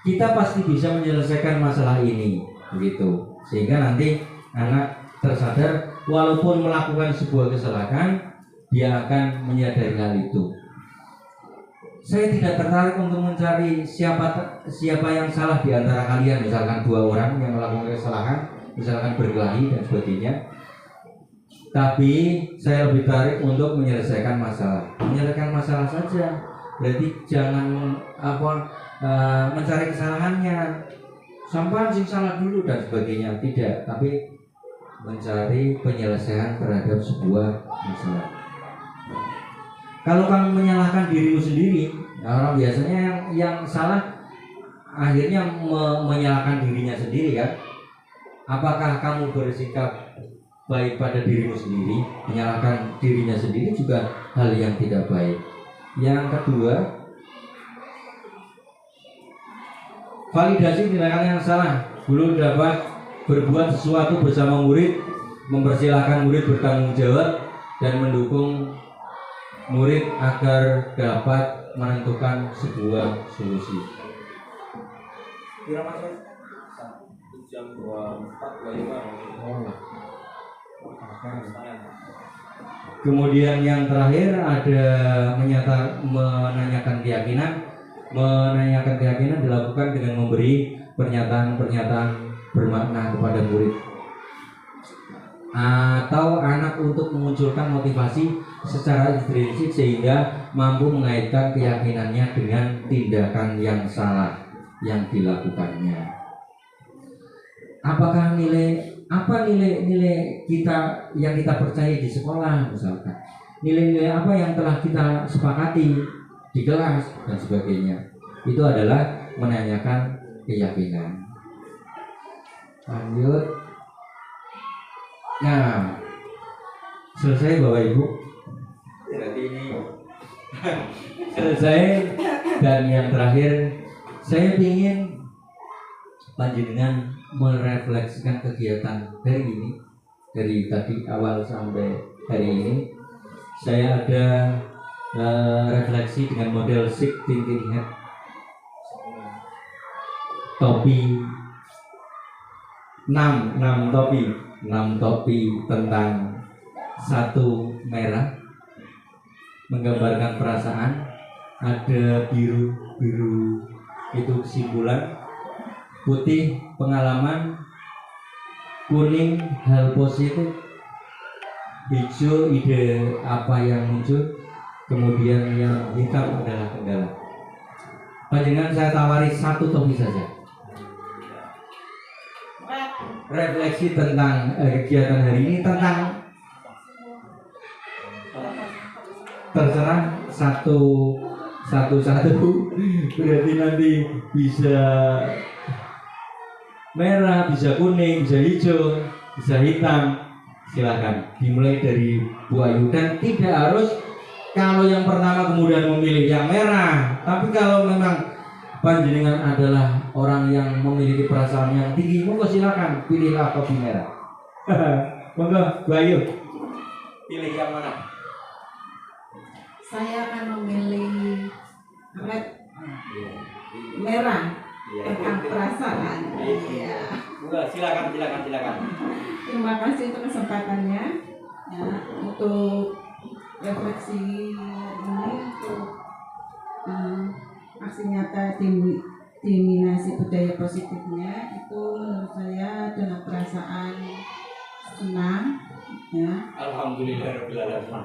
Kita pasti bisa menyelesaikan masalah ini, begitu. Sehingga nanti anak tersadar walaupun melakukan sebuah kesalahan, dia akan menyadari hal itu. Saya tidak tertarik untuk mencari siapa yang salah di antara kalian, misalkan 2 orang yang melakukan kesalahan, misalkan berkelahi dan sebagainya. Tapi saya lebih tertarik untuk menyelesaikan masalah saja. Berarti jangan mencari kesalahannya, sampai sing salah dulu dan sebagainya, tidak, tapi mencari penyelesaian terhadap sebuah masalah. Kalau kamu menyalahkan dirimu sendiri, orang biasanya yang salah akhirnya menyalahkan dirinya sendiri kan. Apakah kamu bersikap baik pada dirimu sendiri? Menyalahkan dirinya sendiri juga hal yang tidak baik. Yang kedua, validasi tindakan yang salah. Guru dapat berbuat sesuatu bersama murid, mempersilahkan murid bertanggung jawab dan mendukung murid agar dapat menentukan sebuah solusi. jam 24, 25. Kemudian yang terakhir ada menanyakan keyakinan dilakukan dengan memberi pernyataan-pernyataan bermakna kepada murid atau anak untuk memunculkan motivasi secara intrinsik sehingga mampu mengaitkan keyakinannya dengan tindakan yang salah yang dilakukannya. Apakah nilai kita yang kita percaya di sekolah misalkan, nilai-nilai apa yang telah kita sepakati di kelas dan sebagainya, itu adalah menanyakan keyakinan. Lanjut. Nah, selesai Bapak Ibu. Berarti ini selesai. Dan yang terakhir, saya ingin panjenengan merefleksikan kegiatan hari ini, dari tadi awal sampai hari ini. Saya ada refleksi dengan model Six Thinking Hat. Topi 6 topi tentang satu merah, menggambarkan perasaan. Ada biru itu kesimpulan, putih pengalaman, kuning hal positif, hijau ide apa yang muncul, kemudian yang hitam adalah kendala. Panjenengan saya tawari satu topi saja. Refleksi tentang kegiatan hari ini, tentang terserah satu berarti nanti bisa merah, bisa kuning, bisa hijau, bisa hitam. Silakan dimulai dari Bu Ayu, dan tidak harus kalau yang pertama kemudian memilih yang merah, tapi kalau memang panjenengan adalah orang yang memiliki perasaan yang tinggi, monggo silakan pilihlah topi merah. Monggo Bu Ayu, pilih yang mana? Saya akan memilih red, merah, tentang perasaan. Iya. Silakan. Terima kasih untuk kesempatannya, ya, untuk refleksi ini, untuk aksi nyata diseminasi budaya positifnya. Itu menurut saya dengan perasaan senang, ya. Alhamdulillahirobbilalamin.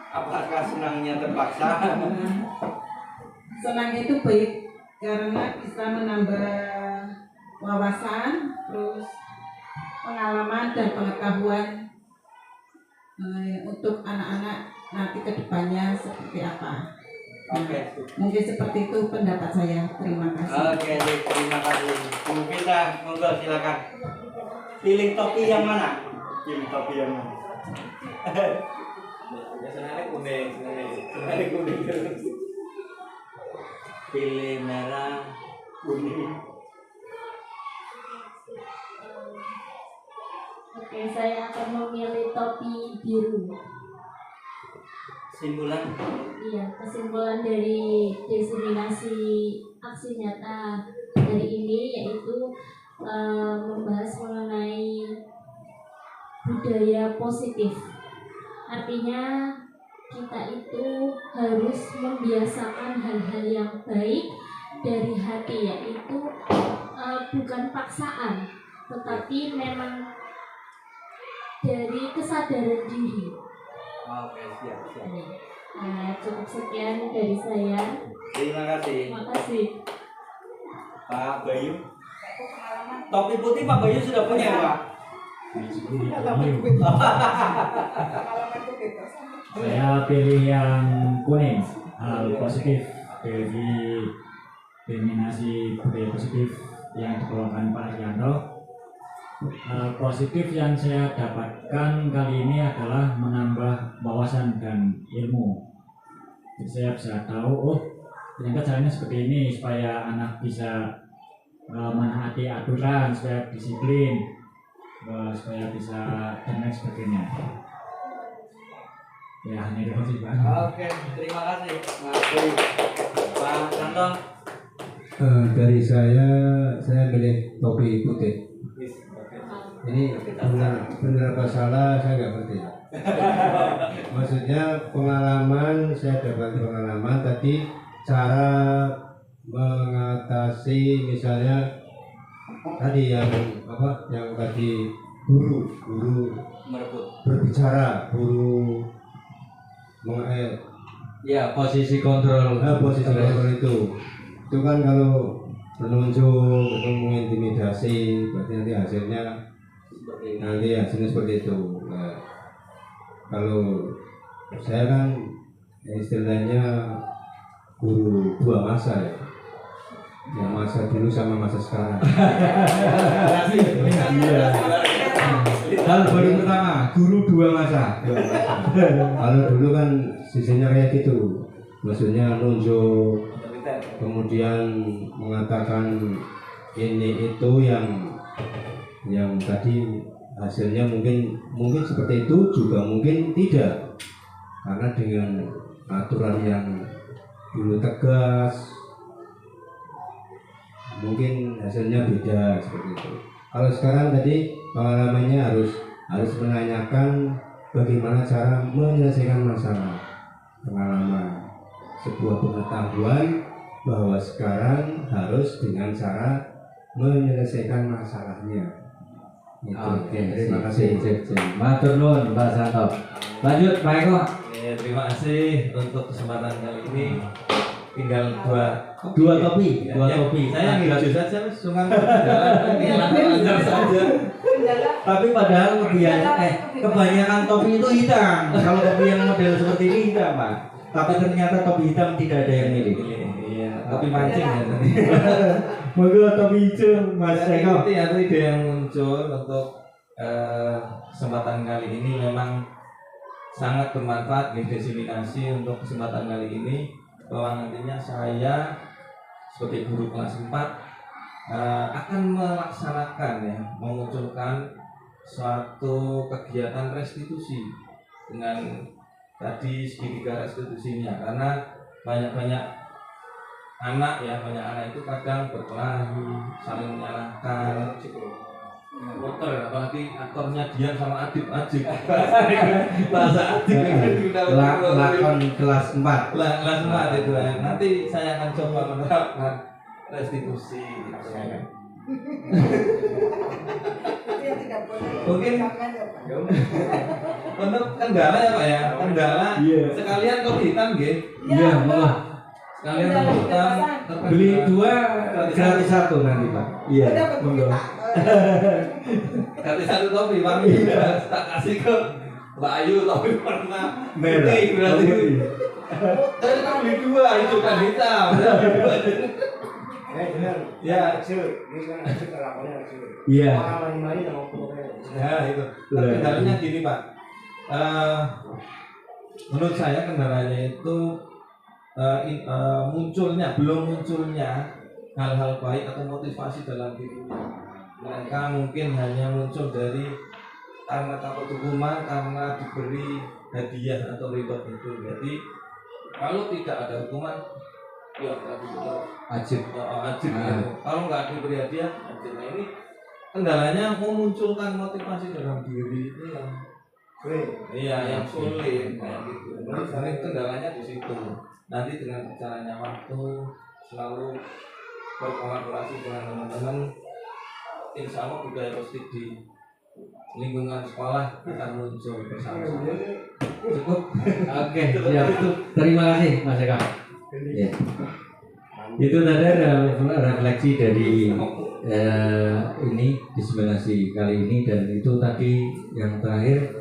Apakah senangnya terpaksa? Senang itu baik karena bisa menambah wawasan, terus pengalaman dan pengetahuan untuk anak-anak nanti kedepannya seperti apa. Oke. Mungkin seperti itu pendapat saya. Terima kasih. Oke, terima kasih. Bu Vita, monggo silakan. Pilih topi yang mana? Senangnya kuning terus. Pilih merah, kuning. Oke, saya akan memilih topi biru. Kesimpulan? Iya, kesimpulan dari diseminasi aksi nyata hari ini yaitu membahas mengenai budaya positif. Artinya kita itu harus membiasakan hal-hal yang baik dari hati, yaitu bukan paksaan, tetapi memang dari kesadaran diri. Oke, siap. Cukup sekian dari saya. Terima kasih. Terima kasih. Pak Bayu. Topi putih Pak Bayu sudah punya, Pak? Saya pilih yang kuning, hal positif dari diseminasi budaya positif yang dikeluarkan Pak Arianto. Hal positif yang saya dapatkan kali ini adalah menambah wawasan dan ilmu. Jadi saya bisa tahu, oh ternyata caranya seperti ini supaya anak bisa menaati aturan, supaya disiplin, supaya bisa dan lain sebagainya. Ya hanya itu sih Pak. Oke, terima kasih Mas Bayu. Pak Santo. Dari saya milih topi putih. Ini benar apa salah saya nggak ngerti. Maksudnya saya dapat pengalaman tadi cara mengatasi misalnya tadi yang tadi guru berbicara, guru Ya, posisi kontrol. posisi kontrol itu kan kalau menunjuk itu mengintimidasi, berarti nanti hasilnya seperti itu. Nah, kalau saya kan istilahnya guru dua masa ya, yang masa dulu sama masa sekarang. Iya. Hal baru pertama, guru dua masa. Kalau dulu kan sisinya kayak gitu, maksudnya nunjuk, kemudian mengatakan ini itu yang tadi hasilnya mungkin seperti itu juga mungkin tidak, karena dengan aturan yang dulu tegas mungkin hasilnya beda seperti itu. Kalau sekarang tadi pengalamannya harus menanyakan bagaimana cara menyelesaikan masalah, pengalaman, sebuah pengetahuan bahwa sekarang harus dengan cara menyelesaikan masalahnya. Oke, terima kasih. Matur nuwun Pak Santo. Lanjut Pak Eko. Terima kasih untuk kesempatan kali ini. Tinggal Dua topi. Saya yang hijau saja, cuma lancar saja. Tapi padahal kebanyakan topi itu hitam. Kalau topi yang model seperti ini hitam Pak. Tapi ternyata topi hitam tidak ada yang milih. Iya, topi mancing ya. Moga topi hijau Mas Eko. Itu ide yang muncul untuk kesempatan kali ini memang sangat bermanfaat di diseminasi untuk kesempatan kali ini, bahwa nantinya saya sebagai guru kelas 4 akan melaksanakan memunculkan suatu kegiatan restitusi dengan tadi segitiga restitusinya, karena banyak anak itu kadang berkelahi, saling menyalahkan, motor, apalagi aktornya Dian sama Adit bahasa Adit lakon kelas 4 itu nanti saya akan coba menerapkan restitusi gitu. Mungkin untuk kendala ya Pak ya, kendala sekalian kopi hitam gitu. Iya, malah Sekalian kopi hitam beli 2 gratis 1 nanti Pak. Iya, monggo. Ganti 1 topi Pak. Tak kasih ke Mbak Ayu topi warna Merah. putih berarti. Tapi kan beli 2 itu kan hitam. Ya, Iya. ya itu. Tapi kendalanya gini Pak. Menurut saya kendalanya itu belum munculnya hal-hal baik atau motivasi dalam dirinya. Mereka mungkin hanya muncul dari karena takut hukuman, karena diberi hadiah atau reward itu. Jadi kalau tidak ada hukuman, ya Ajib. gitu. Kalau nggak diberi hadiah, ajib. Nah ini kendalanya memunculkan motivasi dalam diri itu yang sulit kayak gitu. Nah, kendalanya di situ. Nanti dengan berjalannya waktu, selalu berkolaborasi dengan teman-teman, insya Allah budaya positif di lingkungan sekolah akan muncul bersama-sama. Cukup? Oke, siap. Terima kasih Mas Eka. Ya. Itu tadi refleksi dari ini diseminasi kali ini, dan itu tadi yang terakhir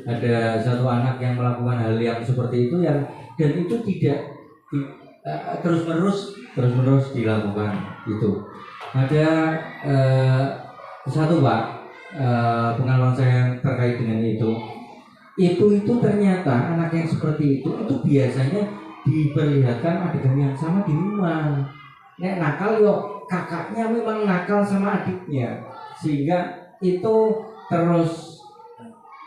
ada satu anak yang melakukan hal yang seperti itu dan itu tidak terus menerus dilakukan itu. Ada satu Pak pengalaman saya terkait dengan itu ternyata anak yang seperti itu biasanya diperlihatkan adegan yang sama di rumah. Nek nakal yo kakaknya memang nakal sama adiknya, sehingga itu terus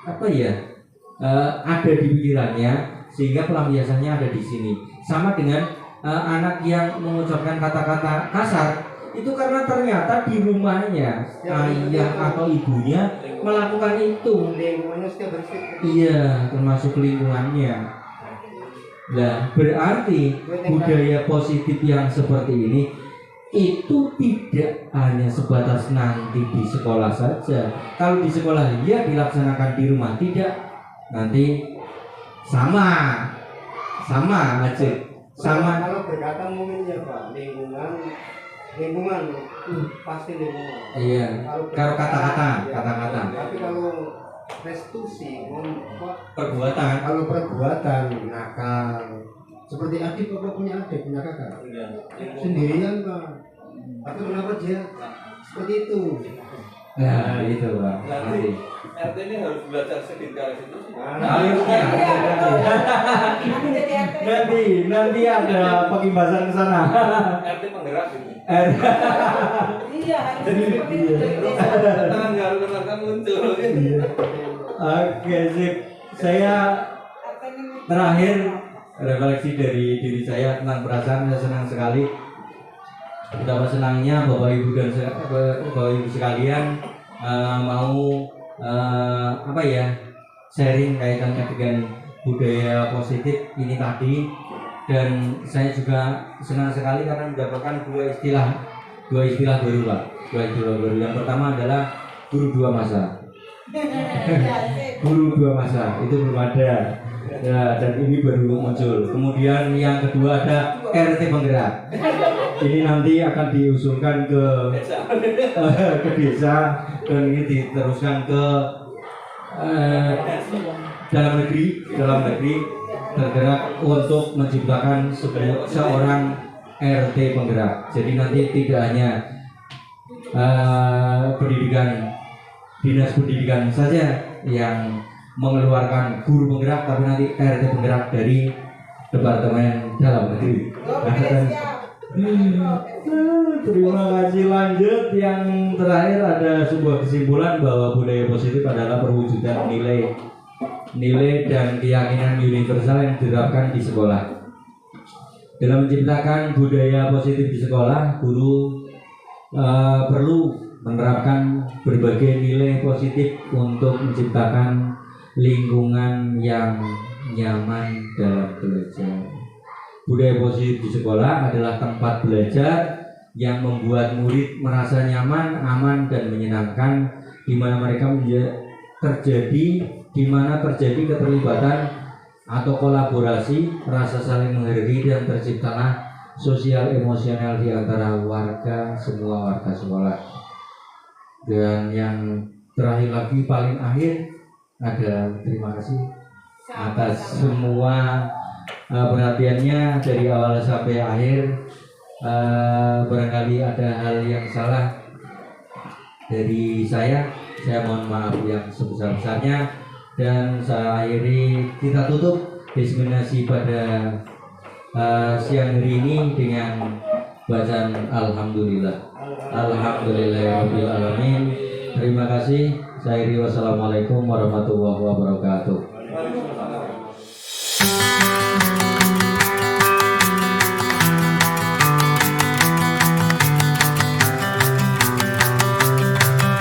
ada di pikirannya, sehingga pelampiasannya ada di sini. Sama dengan anak yang mengucapkan kata-kata kasar itu karena ternyata di rumahnya ayah atau ibunya melakukan itu. Lingkungannya sudah bersih. Iya, termasuk lingkungannya. Nah, berarti budaya positif yang seperti ini itu tidak hanya sebatas nanti di sekolah saja. Kalau di sekolah ya dilaksanakan, di rumah tidak, nanti sama aja. Sama. Kalau berkata mungkin ya Pak, lingkungan pasti lingkungan. Iya. Kalau kata-kata. Tapi kalau restitusi, Perbuatan. kalau perbuatan nakal, seperti adik bapak punya adik punya kakak, sendirian Pak. Tapi kenapa dia seperti itu? Nah, itu Pak. Nanti RT ini harus belajar sedikit restitusi. Harusnya. Nanti ada pengimbasan ke sana. RT penggerak gitu. Iya, harus seperti itu. Tangan garu kan muncul. Oke, sip. Saya terakhir refleksi dari diri saya tentang perasaan. Saya senang sekali, betapa senangnya Bapak Ibu dan Bapak Ibu sekalian mau sharing kaitannya dengan budaya positif ini tadi. Dan saya juga senang sekali karena mendapatkan dua istilah baru Pak. Yang pertama adalah guru dua masa. Guru dua masa itu belum ada. Ya, dan ini baru muncul. Kemudian yang kedua ada RT penggerak. Ini nanti akan diusulkan ke desa dan ini diteruskan ke dalam negeri bergerak untuk menciptakan seorang RT penggerak. Jadi nanti tidak hanya dinas pendidikan saja yang mengeluarkan guru penggerak, tapi nanti RT penggerak dari Departemen Dalam Negeri. Terima kasih. Lanjut, yang terakhir ada sebuah kesimpulan bahwa budaya positif adalah perwujudan nilai dan keyakinan universal yang diterapkan di sekolah. Dalam menciptakan budaya positif di sekolah, guru perlu menerapkan berbagai nilai positif untuk menciptakan lingkungan yang nyaman dalam belajar. Budaya positif di sekolah adalah tempat belajar yang membuat murid merasa nyaman, aman, dan menyenangkan, di mana mereka terjadi keterlibatan atau kolaborasi, rasa saling menghargai, dan terciptalah sosial emosional di antara semua warga sekolah. Dan yang terakhir lagi, paling akhir, ada terima kasih atas semua perhatiannya dari awal sampai akhir. Barangkali ada hal yang salah dari saya mohon maaf yang sebesar-besarnya. Dan saya akhiri, kita tutup diseminasi pada siang hari ini dengan bacaan Alhamdulillah. Alhamdulillahirabbil alamin. Terima kasih. Saya akhiri, wassalamualaikum warahmatullahi wabarakatuh.